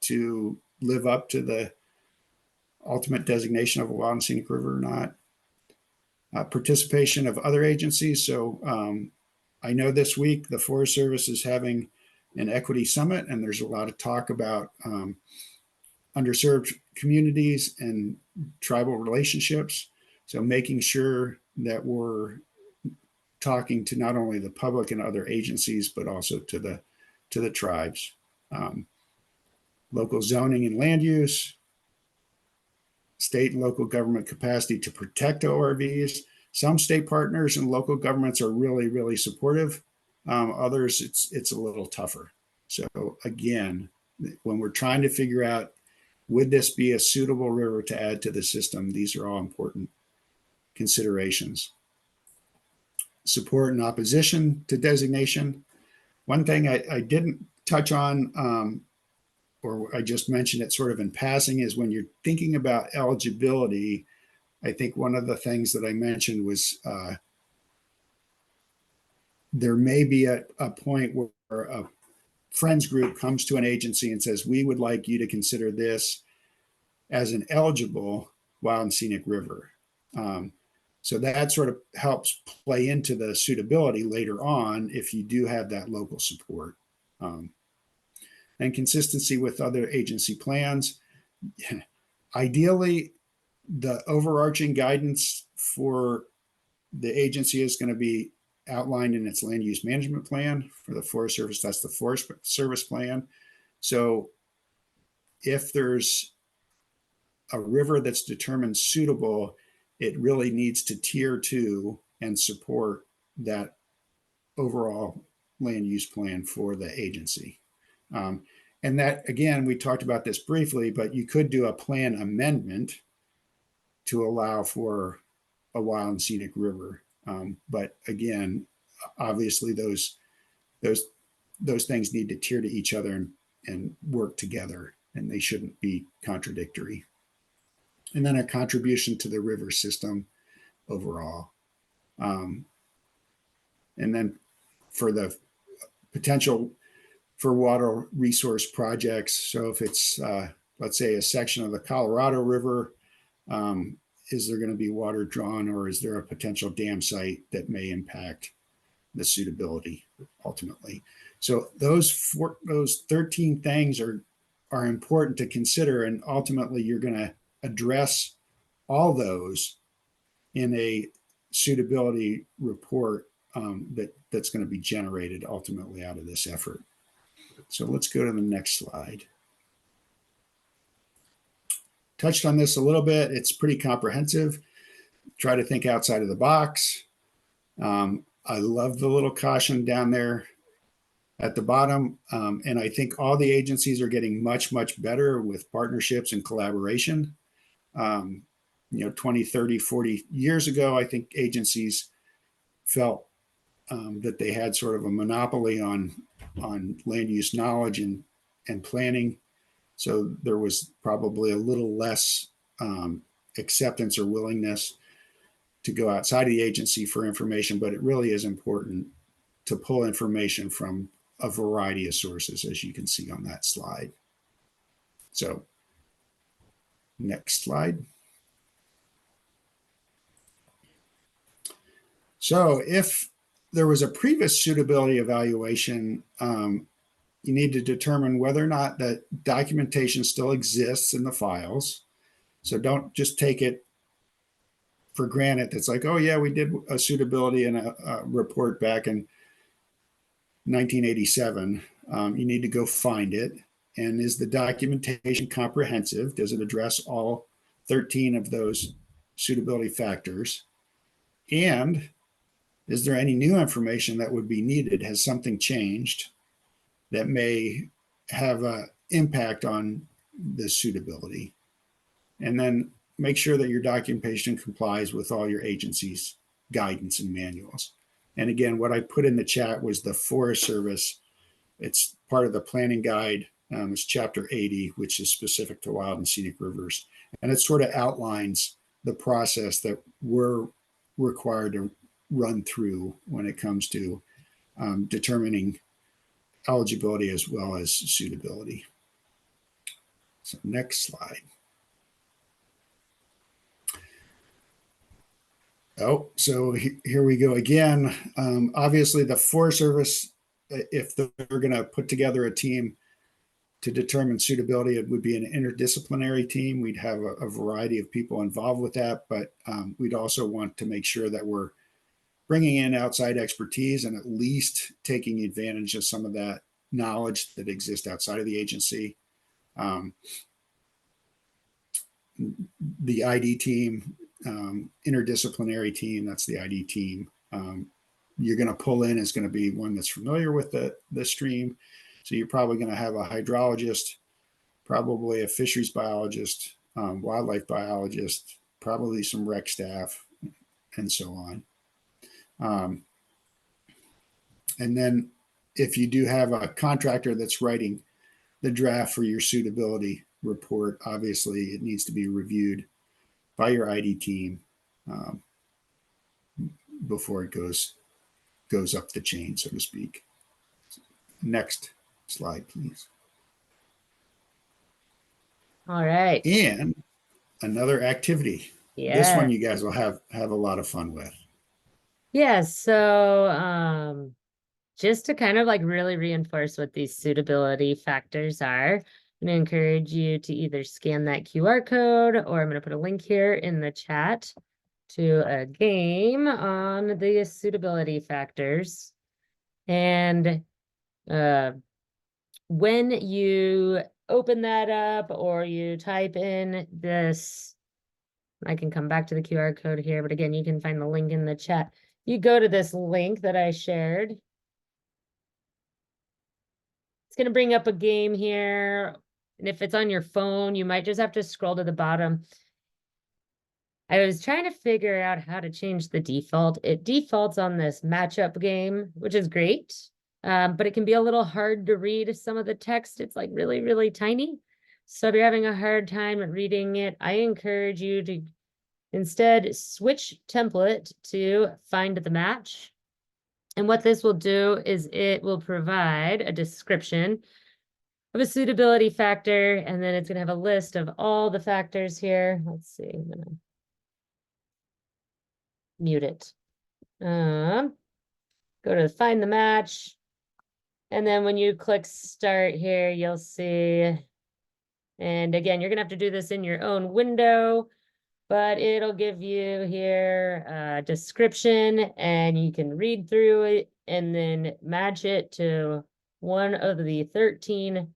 to live up to the ultimate designation of a wild and scenic river or not? Participation of other agencies. So I know this week the Forest Service is having an equity summit, and there's a lot of talk about underserved communities and tribal relationships. So making sure that we're talking to not only the public and other agencies, but also to the tribes. Local zoning and land use, state and local government capacity to protect ORVs. Some state partners and local governments are really, really supportive. Others, it's a little tougher. So again, when we're trying to figure out, would this be a suitable river to add to the system? These are all important considerations. Support and opposition to designation. One thing I didn't touch on, or I just mentioned it sort of in passing, is when you're thinking about eligibility, I think one of the things that I mentioned was there may be a point where a friends group comes to an agency and says, we would like you to consider this as an eligible wild and scenic river. So that sort of helps play into the suitability later on if you do have that local support. And consistency with other agency plans. Ideally, the overarching guidance for the agency is going to be outlined in its land use management plan. For the Forest Service, that's the Forest Service plan. So if there's a river that's determined suitable, it really needs to tier to and support that overall land use plan for the agency. And that, again, we talked about this briefly, but you could do a plan amendment to allow for a wild and scenic river. But again, obviously those things need to tier to each other and work together, and they shouldn't be contradictory. And then a contribution to the river system overall. And then for the potential for water resource projects. So if it's, let's say, a section of the Colorado River, is there going to be water drawn, or is there a potential dam site that may impact the suitability ultimately? So those 13 things are important to consider, and ultimately you're going to address all those in a suitability report that's going to be generated ultimately out of this effort. So let's go to the next slide. Touched on this a little bit. It's pretty comprehensive. Try to think outside of the box. I love the little caution down there at the bottom. And I think all the agencies are getting much, much better with partnerships and collaboration. 20, 30, 40 years ago, I think agencies felt that they had sort of a monopoly on land use knowledge and planning. So there was probably a little less acceptance or willingness to go outside of the agency for information, but it really is important to pull information from a variety of sources, as you can see on that slide. So next slide. So if there was a previous suitability evaluation, you need to determine whether or not that documentation still exists in the files. So don't just take it for granted. It's like, oh yeah, we did a suitability and a report back in 1987. You need to go find it. And is the documentation comprehensive? Does it address all 13 of those suitability factors? And is there any new information that would be needed? Has something changed that may have an impact on the suitability? And then make sure that your documentation complies with all your agency's guidance and manuals. And again, what I put in the chat was the Forest Service. It's part of the planning guide. It's chapter 80, which is specific to wild and scenic rivers. And it sort of outlines the process that we're required to run through when it comes to determining eligibility as well as suitability. So next slide. Oh, so here we go again. Obviously, the Forest Service, if they're going to put together a team to determine suitability, it would be an interdisciplinary team. We'd have a variety of people involved with that, but we'd also want to make sure that we're bringing in outside expertise and at least taking advantage of some of that knowledge that exists outside of the agency. The ID team, interdisciplinary team, that's the ID team. You're going to pull in is going to be one that's familiar with the stream. So you're probably going to have a hydrologist, probably a fisheries biologist, wildlife biologist, probably some rec staff, and so on. And then if you do have a contractor that's writing the draft for your suitability report, obviously it needs to be reviewed by your ID team before it goes up the chain, so to speak. Next slide, please. All right. And another activity. Yeah. This one you guys will have a lot of fun with. Yeah, so just to kind of like really reinforce what these suitability factors are, I'm going to encourage you to either scan that QR code, or I'm going to put a link here in the chat to a game on the suitability factors. And when you open that up or you type in this, I can come back to the QR code here, but again, you can find the link in the chat. You go to this link that I shared. It's going to bring up a game here. And if it's on your phone, you might just have to scroll to the bottom. I was trying to figure out how to change the default. It defaults on this matchup game, which is great. But it can be a little hard to read some of the text. It's like really, really tiny. So if you're having a hard time reading it, I encourage you to instead switch template to find the match. And what this will do is it will provide a description of a suitability factor, and then it's going to have a list of all the factors here. Let's see, I'm going to mute it. Go to find the match. And then when you click start here, you'll see, and again, you're going to have to do this in your own window, but it'll give you here a description, and you can read through it and then match it to one of the 13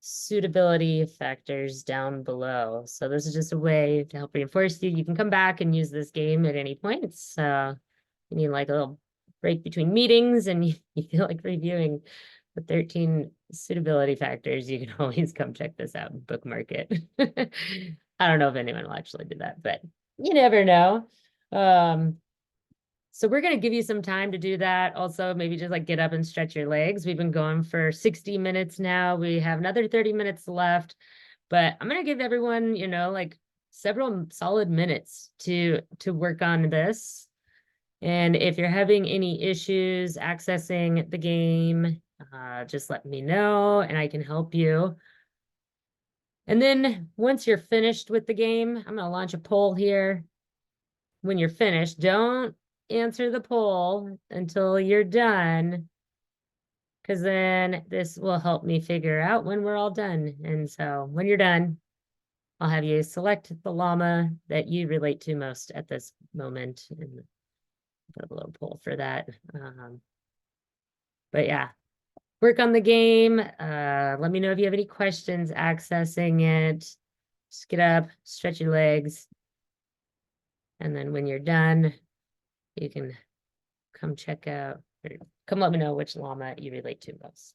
suitability factors down below. So this is just a way to help reinforce you. You can come back and use this game at any point. So you need like a little break between meetings and you feel like reviewing the 13 suitability factors, you can always come check this out and bookmark it. I don't know if anyone will actually do that, but you never know. So we're going to give you some time to do that. Also, maybe just like get up and stretch your legs. We've been going for 60 minutes now. We have another 30 minutes left, but I'm going to give everyone, you know, like several solid minutes to work on this. And if you're having any issues accessing the game, just let me know and I can help you. And then once you're finished with the game, I'm going to launch a poll here. When you're finished, don't answer the poll until you're done. Cause then this will help me figure out when we're all done. And so when you're done, I'll have you select the llama that you relate to most at this moment and put a little poll for that. But yeah, work on the game. Let me know if you have any questions accessing it. Just get up, stretch your legs. And then when you're done, you can come check out, or come let me know which llama you relate to most.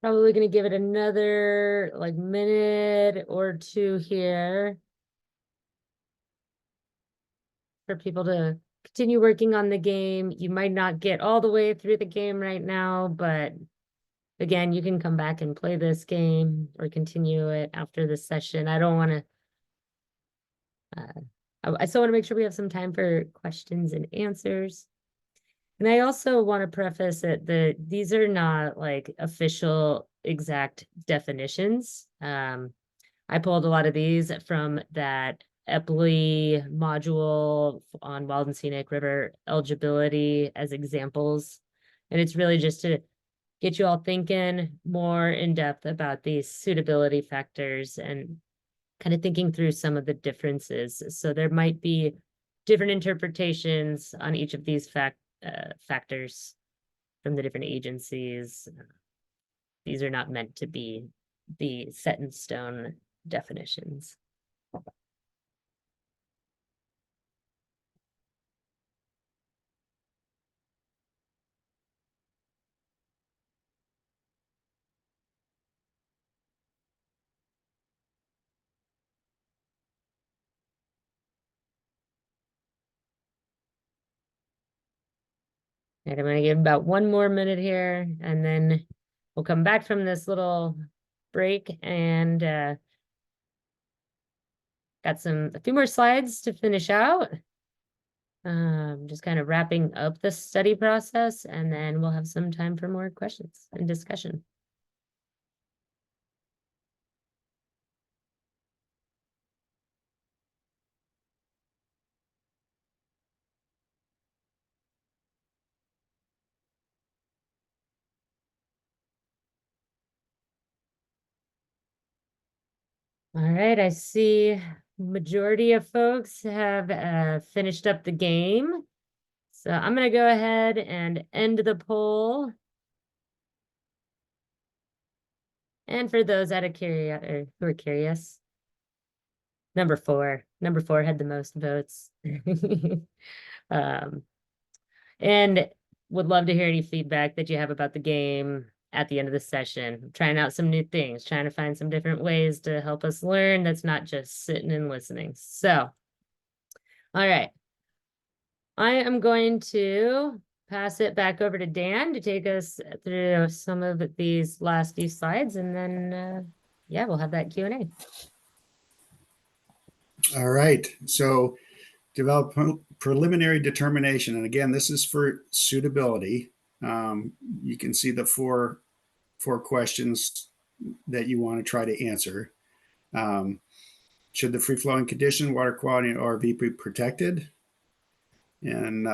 Probably gonna give it another like minute or two here for people to continue working on the game. You might not get all the way through the game right now, but again, you can come back and play this game or continue it after the session. I don't want to, I still want to make sure we have some time for questions and answers. And I also want to preface that these are not like official exact definitions. I pulled a lot of these from that EPLI module on Wild and Scenic River eligibility as examples. And it's really just to get you all thinking more in depth about these suitability factors and kind of thinking through some of the differences. So there might be different interpretations on each of these factors from the different agencies. These are not meant to be the set in stone definitions. And I'm gonna give about one more minute here, and then we'll come back from this little break and got a few more slides to finish out. Just kind of wrapping up the study process, and then we'll have some time for more questions and discussion. All right, I see majority of folks have finished up the game. So I'm gonna go ahead and end the poll. And for those out of who are curious, number four had the most votes. Um, and would love to hear any feedback that you have about the game at the end of the session. Trying out some new things, trying to find some different ways to help us learn that's not just sitting and listening. So, all right. I am going to pass it back over to Dan to take us through some of these last few slides, and then yeah, we'll have that Q&A. All right. So develop preliminary determination. And again, this is for suitability. You can see the four questions that you want to try to answer. Should the free-flowing condition, water quality, and RV be protected? And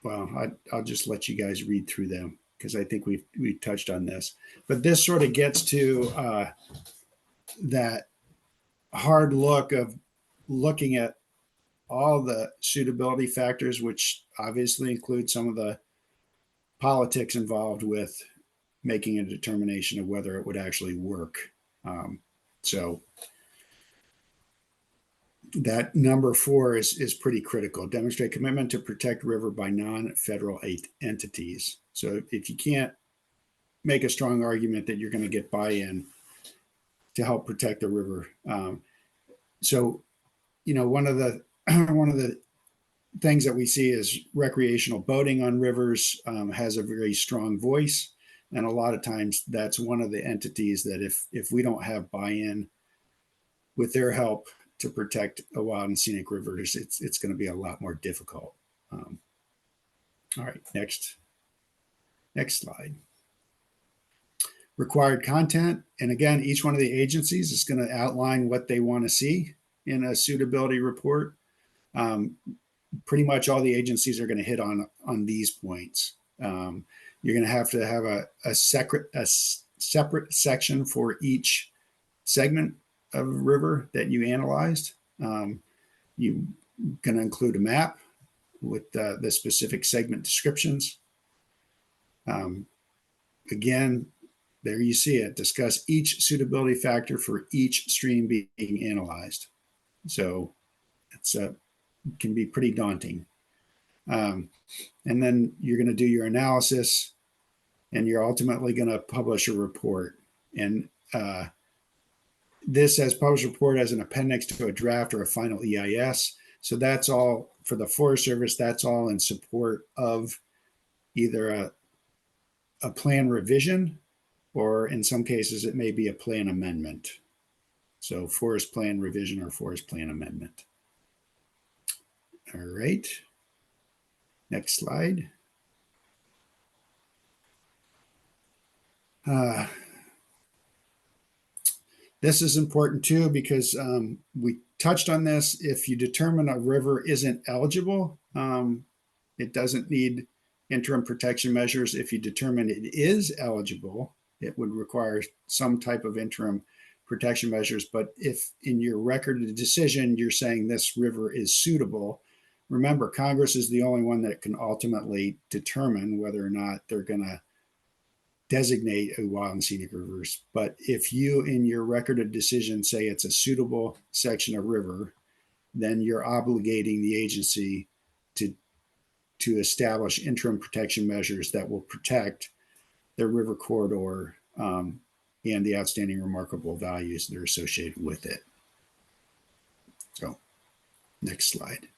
well, I'll just let you guys read through them because I think we touched on this. But this sort of gets to that hard look of looking at all the suitability factors, which obviously include some of the politics involved with making a determination of whether it would actually work. So that number 4 is pretty critical. Demonstrate commitment to protect river by non-federal entities. So if you can't make a strong argument that you're going to get buy-in to help protect the river, so one of the things that we see is recreational boating on rivers has a very strong voice, and a lot of times that's one of the entities that if we don't have buy-in with their help to protect a wild and scenic rivers, it's going to be a lot more difficult. All right, next slide. Required content, and again, each one of the agencies is going to outline what they want to see in a suitability report. Pretty much all the agencies are going to hit on these points. You're going to have a separate section for each segment of a river that you analyzed. You're going to include a map with the specific segment descriptions. Again, there you see it. Discuss each suitability factor for each stream being analyzed. So it's can be pretty daunting. And then you're going to do your analysis and you're ultimately going to publish a report. And this says publish report as an appendix to a draft or a final EIS. So that's all for the Forest Service. That's all in support of either a plan revision, or in some cases, it may be a plan amendment. So forest plan revision or forest plan amendment. All right. Next slide. This is important too, because we touched on this. If you determine a river isn't eligible, it doesn't need interim protection measures. If you determine it is eligible, it would require some type of interim protection measures. But if in your record of decision, you're saying this river is suitable, remember, Congress is the only one that can ultimately determine whether or not they're going to designate a wild and scenic rivers. But if you in your record of decision say it's a suitable section of river, then you're obligating the agency to establish interim protection measures that will protect the river corridor and the outstanding remarkable values that are associated with it. So next slide.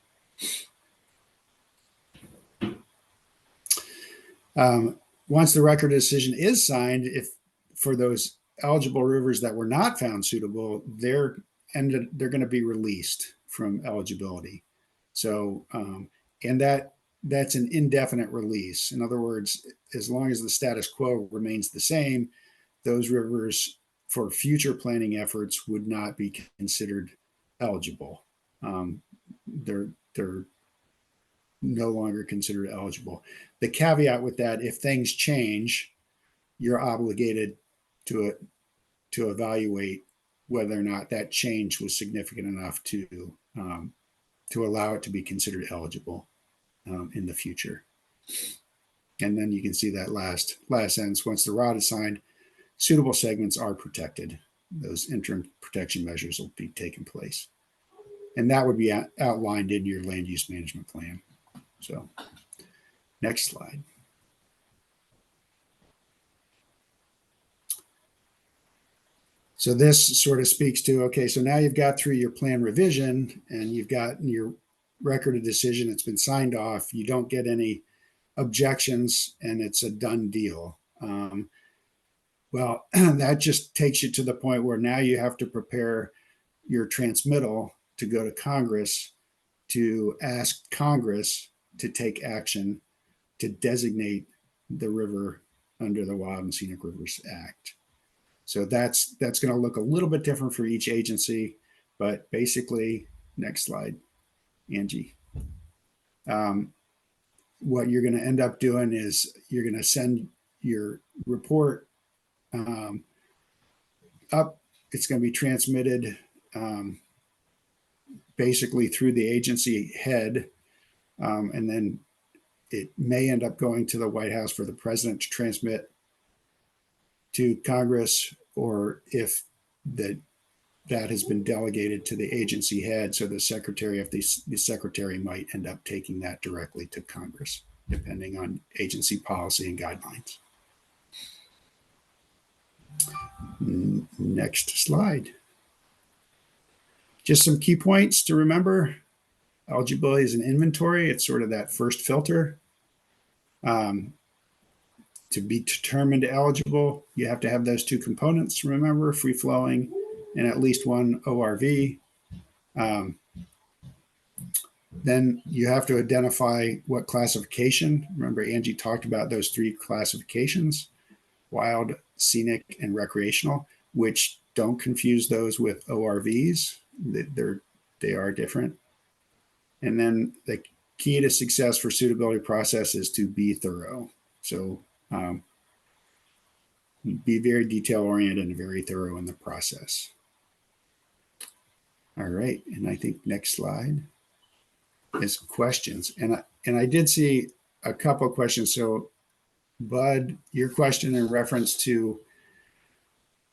Once the record of decision is signed, if for those eligible rivers that were not found suitable, they're going to be released from eligibility. So, and that's an indefinite release. In other words, as long as the status quo remains the same, those rivers for future planning efforts would not be considered eligible. They're no longer considered eligible. The caveat with that, if things change, you're obligated to evaluate whether or not that change was significant enough to allow it to be considered eligible in the future. And then you can see that last sentence, once the ROD is signed, suitable segments are protected. Those interim protection measures will be taking place. And that would be outlined in your land use management plan. So next slide. So this sort of speaks to, okay, so now you've got through your plan revision and you've got your record of decision, it's been signed off, you don't get any objections and it's a done deal. Well, that just takes you to the point where now you have to prepare your transmittal to go to Congress to ask Congress to take action to designate the river under the Wild and Scenic Rivers Act. So that's going to look a little bit different for each agency, but basically, next slide, Angie. What you're going to end up doing is you're going to send your report up. It's going to be transmitted basically through the agency head, and then it may end up going to the White House for the president to transmit to Congress, or if that has been delegated to the agency head, so the secretary of the secretary might end up taking that directly to Congress, depending on agency policy and guidelines. Next slide. Just some key points to remember. Eligibility is an inventory. It's sort of that first filter. To be determined eligible, you have to have those two components, remember, free flowing and at least one ORV. Then you have to identify what classification. Remember, Angie talked about those three classifications: wild, scenic, and recreational, which don't confuse those with ORVs. They are different. And then the key to success for suitability process is to be thorough. So be very detail oriented and very thorough in the process. All right, and I think next slide is questions. And I did see a couple of questions. So Bud, your question in reference to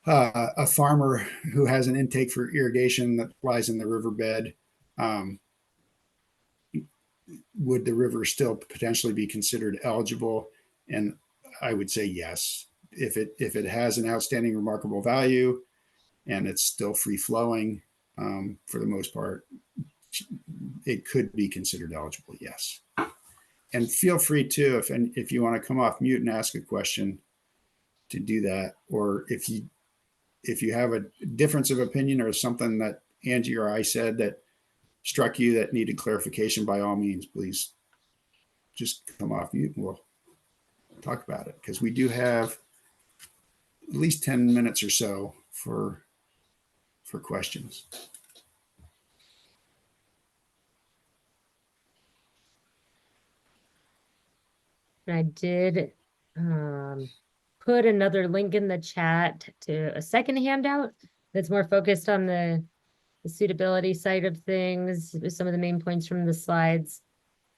a farmer who has an intake for irrigation that lies in the riverbed, would the river still potentially be considered eligible? And I would say yes. If it has an outstanding remarkable value and it's still free flowing, for the most part, it could be considered eligible, yes. And feel free to, if you want to come off mute and ask a question, to do that. Or if you have a difference of opinion or something that Angie or I said that struck you that needed clarification, by all means, please just come off mute and we'll talk about it, because we do have at least 10 minutes or so for questions. I did put another link in the chat to a second handout that's more focused on the suitability side of things, with some of the main points from the slides.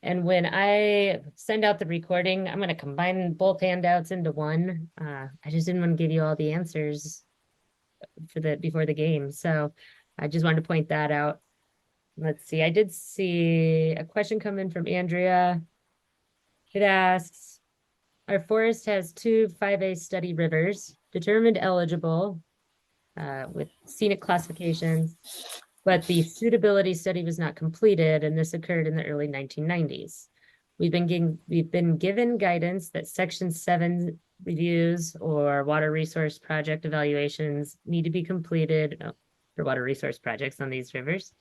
And when I send out the recording, I'm going to combine both handouts into one. I just didn't want to give you all the answers before the game. So I just wanted to point that out. Let's see. I did see a question come in from Andrea. It asks, our forest has 2 5A study rivers determined eligible with scenic classifications, but the suitability study was not completed, and this occurred in the early 1990s. We've been given guidance that Section 7 reviews or water resource project evaluations need to be completed for water resource projects on these rivers.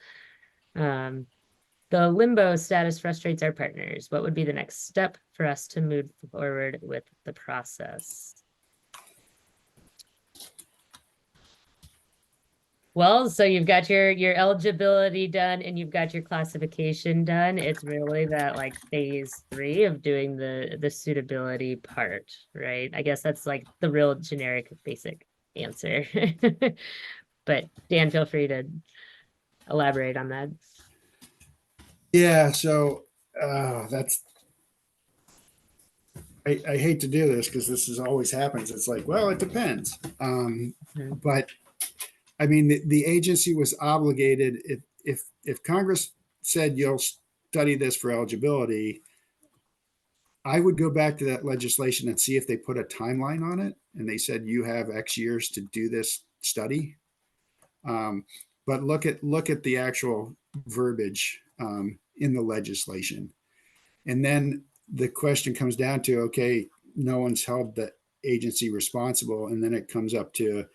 The limbo status frustrates our partners. What would be the next step for us to move forward with the process? Well, so you've got your eligibility done and you've got your classification done. It's really that like phase 3 of doing the suitability part, right? I guess that's like the real generic basic answer. But Dan, feel free to elaborate on that. Yeah, so that's, I hate to do this because this is always happens. It's like, well, it depends. But I mean, the agency was obligated, if Congress said you'll study this for eligibility, I would go back to that legislation and see if they put a timeline on it and they said you have X years to do this study. But look at the actual verbiage in the legislation. And then the question comes down to, okay, no one's held the agency responsible. And then it comes up to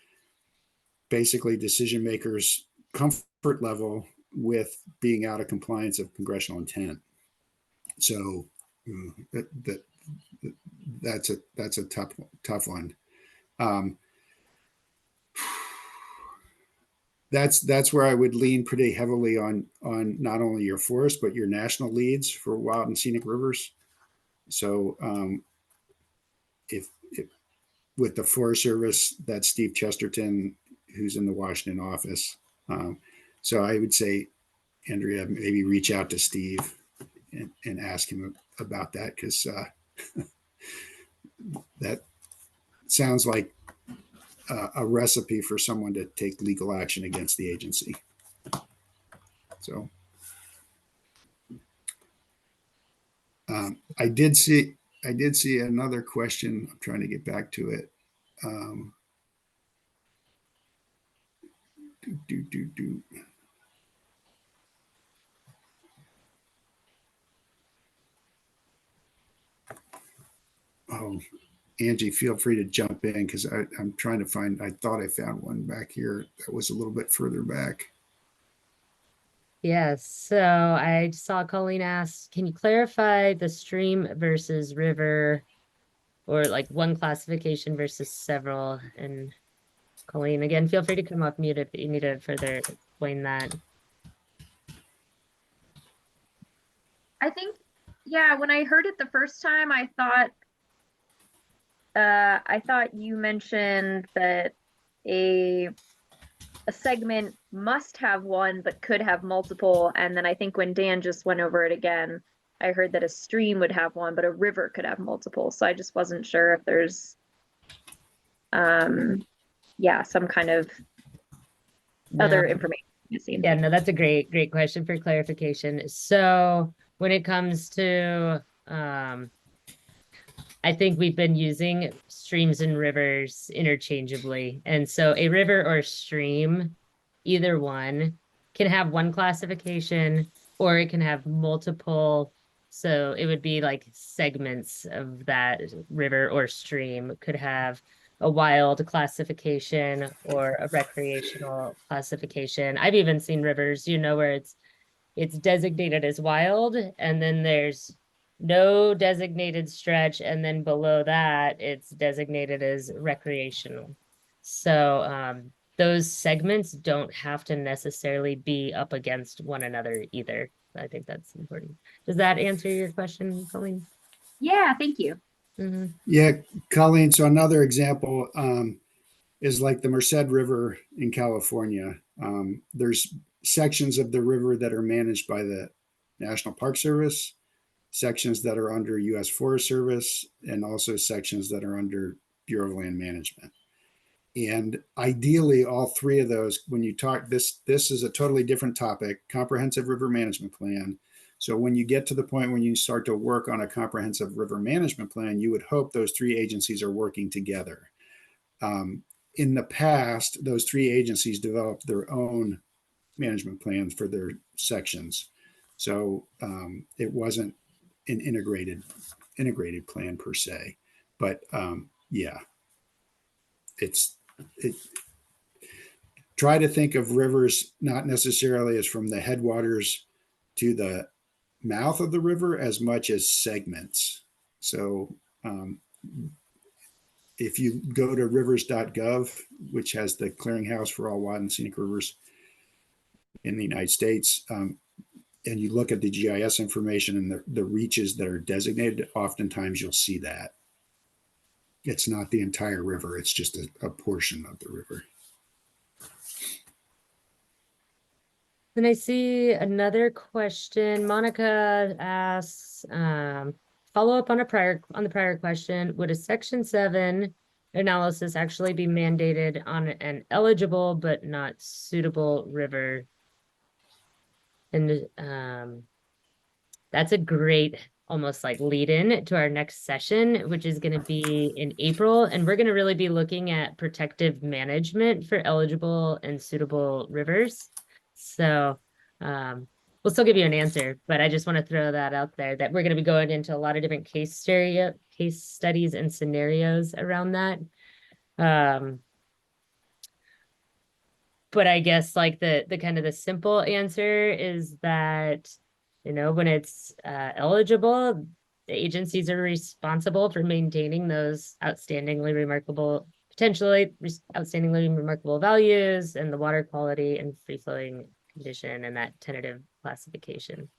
basically decision makers' comfort level with being out of compliance of congressional intent. So that's a tough one. That's where I would lean pretty heavily on not only your forest but your national leads for wild and scenic rivers. So if with the Forest Service, that's Steve Chesterton, who's in the Washington office. So I would say, Andrea, maybe reach out to Steve and ask him about that, because that sounds like a recipe for someone to take legal action against the agency. So I did see another question. I'm trying to get back to it. Oh, Angie, feel free to jump in, because I'm trying to find, I thought I found one back here that was a little bit further back. Yes, so I saw Colleen ask, can you clarify the stream versus river, or like one classification versus several? And Colleen, again, feel free to come off mute if you need to further explain that. I think, yeah, when I heard it the first time, I thought you mentioned that a segment must have one but could have multiple, and then I think when Dan just went over it again, I heard that a stream would have one but a river could have multiple. So I just wasn't sure if there's some kind of other information missing. Yeah, no, that's a great question for clarification. So when it comes to I think we've been using streams and rivers interchangeably. And so a river or stream, either one, can have one classification or it can have multiple. So it would be like segments of that river or stream could have a wild classification or a recreational classification. I've even seen rivers, where it's designated as wild, and then there's no designated stretch, and then below that, it's designated as recreational. So those segments don't have to necessarily be up against one another either. I think that's important. Does that answer your question, Colleen? Yeah, thank you. Mhm. Yeah, Colleen, so another example is like the Merced River in California. There's sections of the river that are managed by the National Park Service, sections that are under U.S. Forest Service, and also sections that are under Bureau of Land Management. And ideally, all three of those, when you talk, this is a totally different topic, comprehensive river management plan. So when you get to the point when you start to work on a comprehensive river management plan, you would hope those three agencies are working together. In the past, those three agencies developed their own management plans for their sections. So it wasn't an integrated plan per se. But yeah, it's it. Try to think of rivers not necessarily as from the headwaters to the mouth of the river as much as segments. So if you go to rivers.gov, which has the clearinghouse for all wild and scenic rivers in the United States, and you look at the GIS information and the reaches that are designated, oftentimes you'll see that. It's not the entire river, it's just a portion of the river. Then I see another question. Monica asks, follow up on the prior question, would a section 7 analysis actually be mandated on an eligible but not suitable river? And that's a great almost like lead in to our next session, which is going to be in April. And we're going to really be looking at protective management for eligible and suitable rivers. So we'll still give you an answer, but I just want to throw that out there that we're going to be going into a lot of different case studies and scenarios around that. But I guess like the kind of the simple answer is that, when it's eligible, the agencies are responsible for maintaining those outstandingly remarkable values and the water quality and free flowing condition and that tentative classification.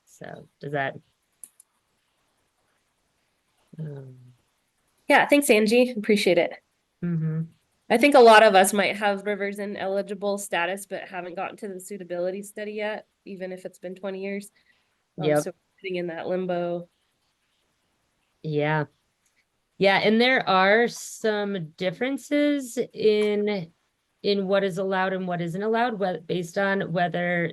So does that? Yeah, thanks, Angie. Appreciate it. Mhm. I think a lot of us might have rivers in eligible status, but haven't gotten to the suitability study yet, even if it's been 20 years. Yep. So sitting in that limbo. Yeah. Yeah, and there are some differences in what is allowed and what isn't allowed, based on whether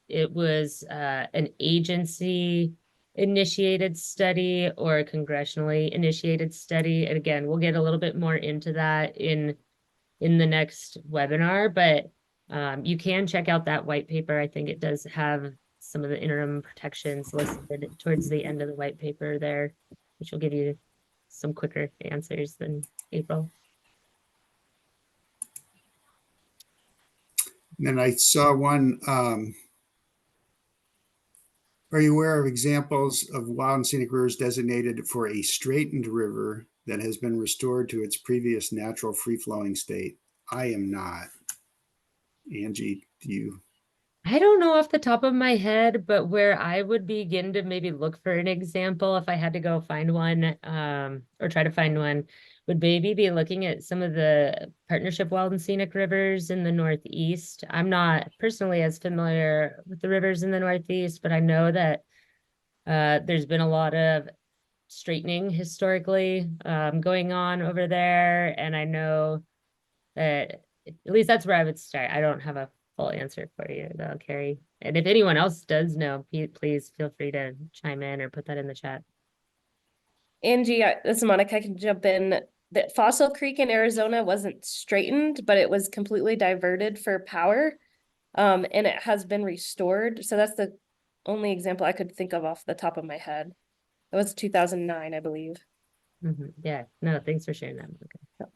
it was an agency initiated study or a congressionally initiated study. And again, we'll get a little bit more into that in the next webinar, but you can check out that white paper. I think it does have some of the interim protections listed towards the end of the white paper there, which will give you some quicker answers than April. And then I saw one, are you aware of examples of wild and scenic rivers designated for a straightened river that has been restored to its previous natural free-flowing state? I am not. Angie, do you? I don't know off the top of my head, but where I would begin to maybe look for an example if I had to go find one, or try to find one, would maybe be looking at some of the partnership wild and scenic rivers in the Northeast. I'm not personally as familiar with the rivers in the Northeast, but I know that there's been a lot of straightening historically going on over there, and I know that at least that's where I would start. I don't have a full answer for you though, Carrie. And if anyone else does know, please feel free to chime in or put that in the chat. Angie, this is Monica, I can jump in. That Fossil Creek in Arizona wasn't straightened, but it was completely diverted for power. And it has been restored. So that's the only example I could think of off the top of my head. It was 2009, I believe. Mhm. Yeah, no, thanks for sharing that. Okay.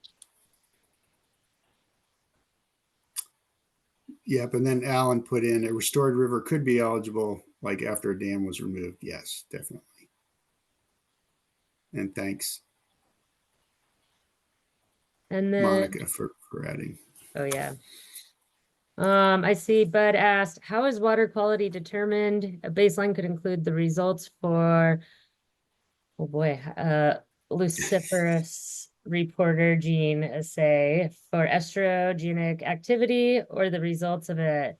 Yep. And then Alan put in a restored river could be eligible like after a dam was removed. Yes, definitely. And thanks, And then, Monica, for adding. oh yeah. I see Bud asked, how is water quality determined? A baseline could include the results for, oh boy, luciferase reporter gene assay for estrogenic activity or the results of a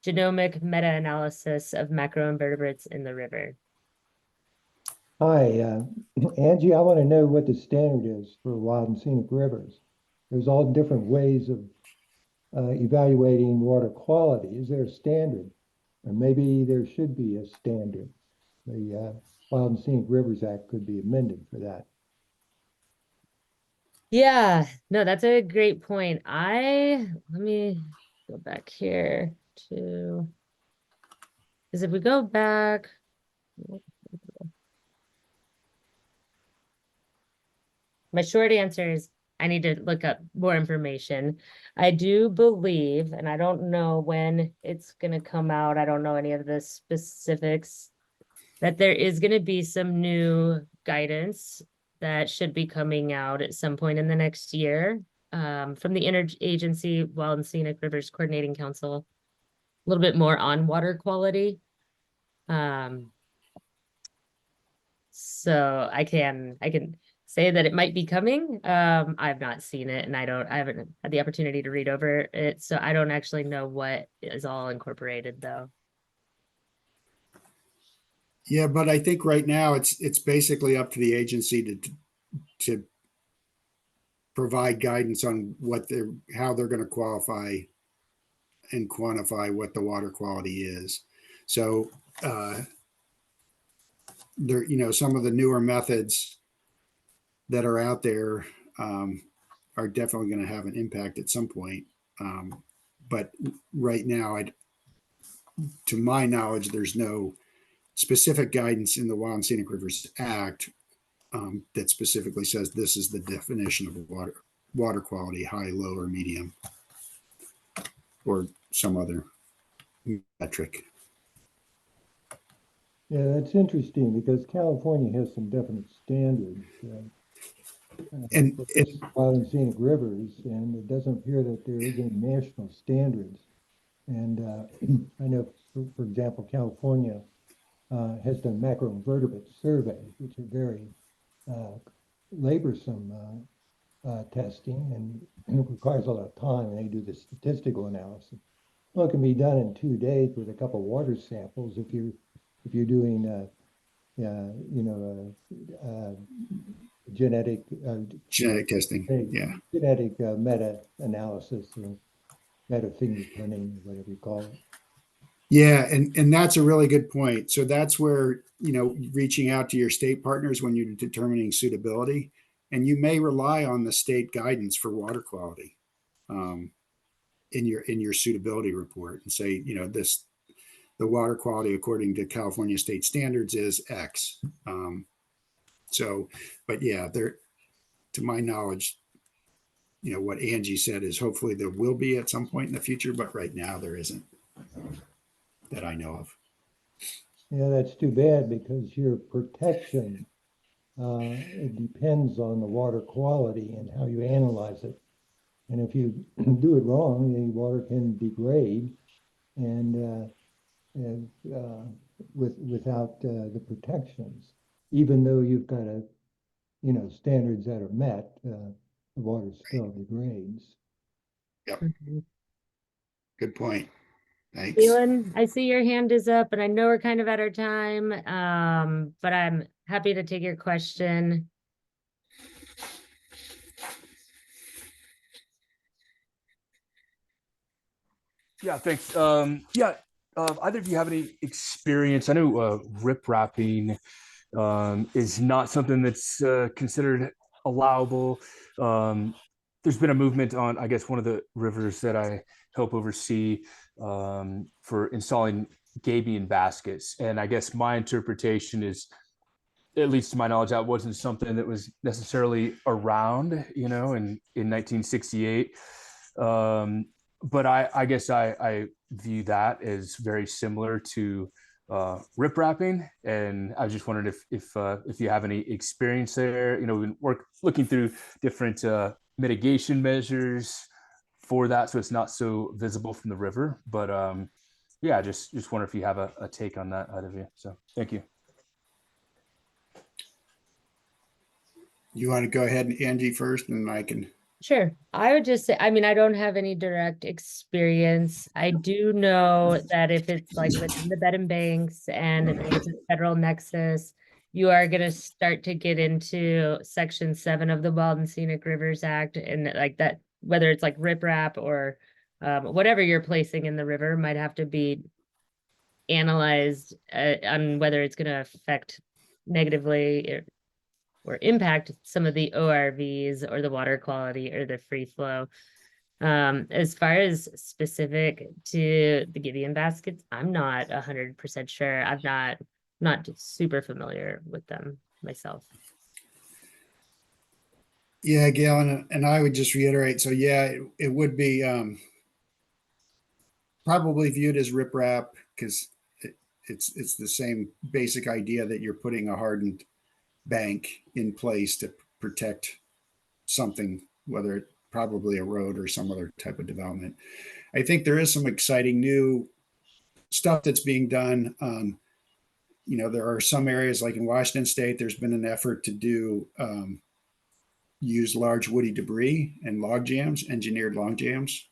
genomic meta-analysis of macroinvertebrates in the river. Hi, Angie, I want to know what the standard is for wild and scenic rivers. There's all different ways of evaluating water quality. Is there a standard? Or maybe there should be a standard. The Wild and Scenic Rivers Act could be amended for that. Yeah, no, that's a great point. Let me go back here to, because if we go back, my short answer is I need to look up more information. I do believe, and I don't know when it's gonna come out, I don't know any of the specifics, that there is gonna be some new guidance that should be coming out at some point in the next year, from the Interagency Wild and Scenic Rivers Coordinating Council, a little bit more on water quality. So I can say that it might be coming. I've not seen it and I haven't had the opportunity to read over it, so I don't actually know what is all incorporated though. Yeah, but I think right now it's basically up to the agency to provide guidance on how they're going to qualify and quantify what the water quality is. So some of the newer methods that are out there are definitely going to have an impact at some point. But right now, to my knowledge, there's no specific guidance in the Wild and Scenic Rivers Act that specifically says this is the definition of water quality, high, low, or medium, or some other metric. Yeah, that's interesting because California has some definite standards And for wild and scenic rivers, and it doesn't appear that there is any national standards. And I know, for example, California has done macroinvertebrate surveys, which are very laborsome testing, and it requires a lot of time, and they do the statistical analysis. Well, it can be done in 2 days with a couple water samples if you're doing genetic testing, yeah, genetic meta-analysis or meta-fingerprinting, whatever you call it. yeah, and that's a really good point. So that's where reaching out to your state partners when you're determining suitability, and you may rely on the state guidance for water quality in your suitability report, and say the water quality according to California state standards is X. But yeah, to my knowledge, what Angie said is hopefully there will be at some point in the future, but right now there isn't that I know of. Yeah, that's too bad because your protection it depends on the water quality and how you analyze it. And if you do it wrong, the water can degrade and without the protections, even though you've got standards that are met, the water still degrades. Yep. Mhm. Good point. Thanks. Leland, I see your hand is up and I know we're kind of at our time, but I'm happy to take your question. Yeah, thanks. Either of you have any experience? I know rip wrapping is not something that's considered allowable. There's been a movement on, I guess, one of the rivers that I help oversee for installing gabion baskets. And I guess my interpretation is, at least to my knowledge, that wasn't something that was necessarily around, in 1968. But I guess I view that as very similar to rip wrapping, and I was just wondering if you have any experience there. We've been looking through different mitigation measures for that, so it's not so visible from the river. But yeah, just wonder if you have a take on that, either of you. So thank you. You want to go ahead and Angie first, and I can. Sure. I would just say, I mean, I don't have any direct experience. I do know that if it's like within the bed and banks and there's a federal nexus, you are going to start to get into Section 7 of the Wild and Scenic Rivers Act, and like that, whether it's like riprap or whatever you're placing in the river might have to be analyzed on whether it's going to affect negatively or impact some of the ORVs or the water quality or the free flow. As far as specific to the gabion baskets, I'm not 100% sure. I'm not super familiar with them myself. Yeah, Gail, and I would just reiterate. So yeah, it would be probably viewed as riprap because it's the same basic idea that you're putting a hardened bank in place to protect something, whether it probably a road or some other type of development. I think there is some exciting new stuff that's being done. There are some areas like in Washington State, there's been an effort to do use large woody debris and log jams, engineered log jams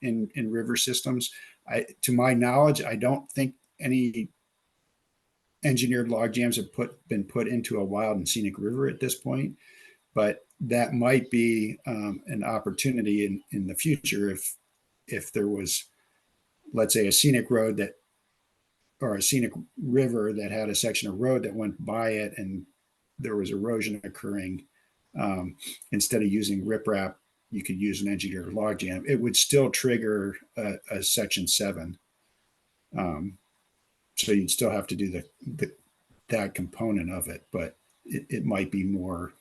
in river systems. To my knowledge, I don't think any engineered log jams have been put into a wild and scenic river at this point, but that might be an opportunity in the future if there was, let's say, a scenic road or a scenic river that had a section of road that went by it and there was erosion occurring. Instead of using riprap, you could use an engineered log jam. It would still trigger a Section 7. So you'd still have to do that component of it, but it might be more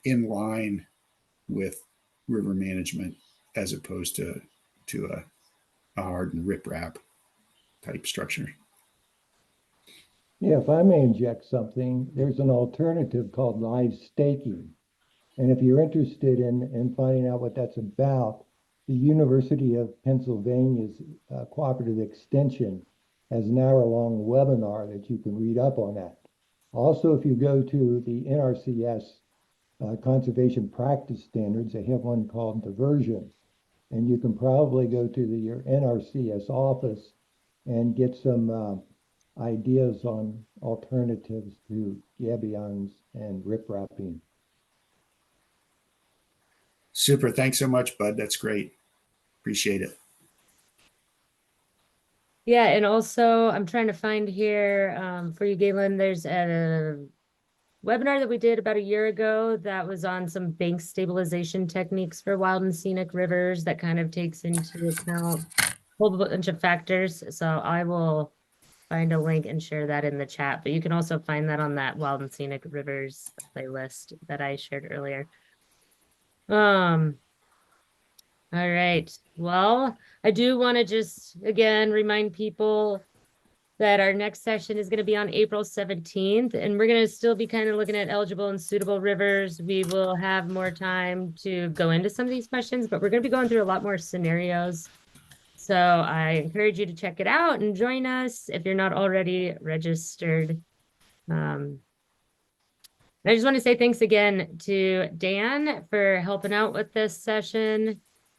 in line with river management as opposed to a hardened riprap type structure. Yeah, if I may inject something, there's an alternative called live staking. And if you're interested in finding out what that's about, the University of Pennsylvania's Cooperative Extension has an hour-long webinar that you can read up on that. Also, if you go to the NRCS Conservation Practice Standards, they have one called Diversion. And you can probably go to your NRCS office and get some ideas on alternatives to gabions and riprapping. Super. Thanks so much, Bud. That's great. Appreciate it. Yeah, and also I'm trying to find here for you, Galen, there's a webinar that we did about a year ago that was on some bank stabilization techniques for wild and scenic rivers that kind of takes into account a whole bunch of factors. So I will find a link and share that in the chat, but you can also find that on that Wild and Scenic Rivers playlist that I shared earlier. All right. Well, I do want to just again remind people that our next session is going to be on April 17th, and we're going to still be kind of looking at eligible and suitable rivers. We will have more time to go into some of these questions, but we're going to be going through a lot more scenarios. So I encourage you to check it out and join us if you're not already registered. I just want to say thanks again to Dan for helping out with this session.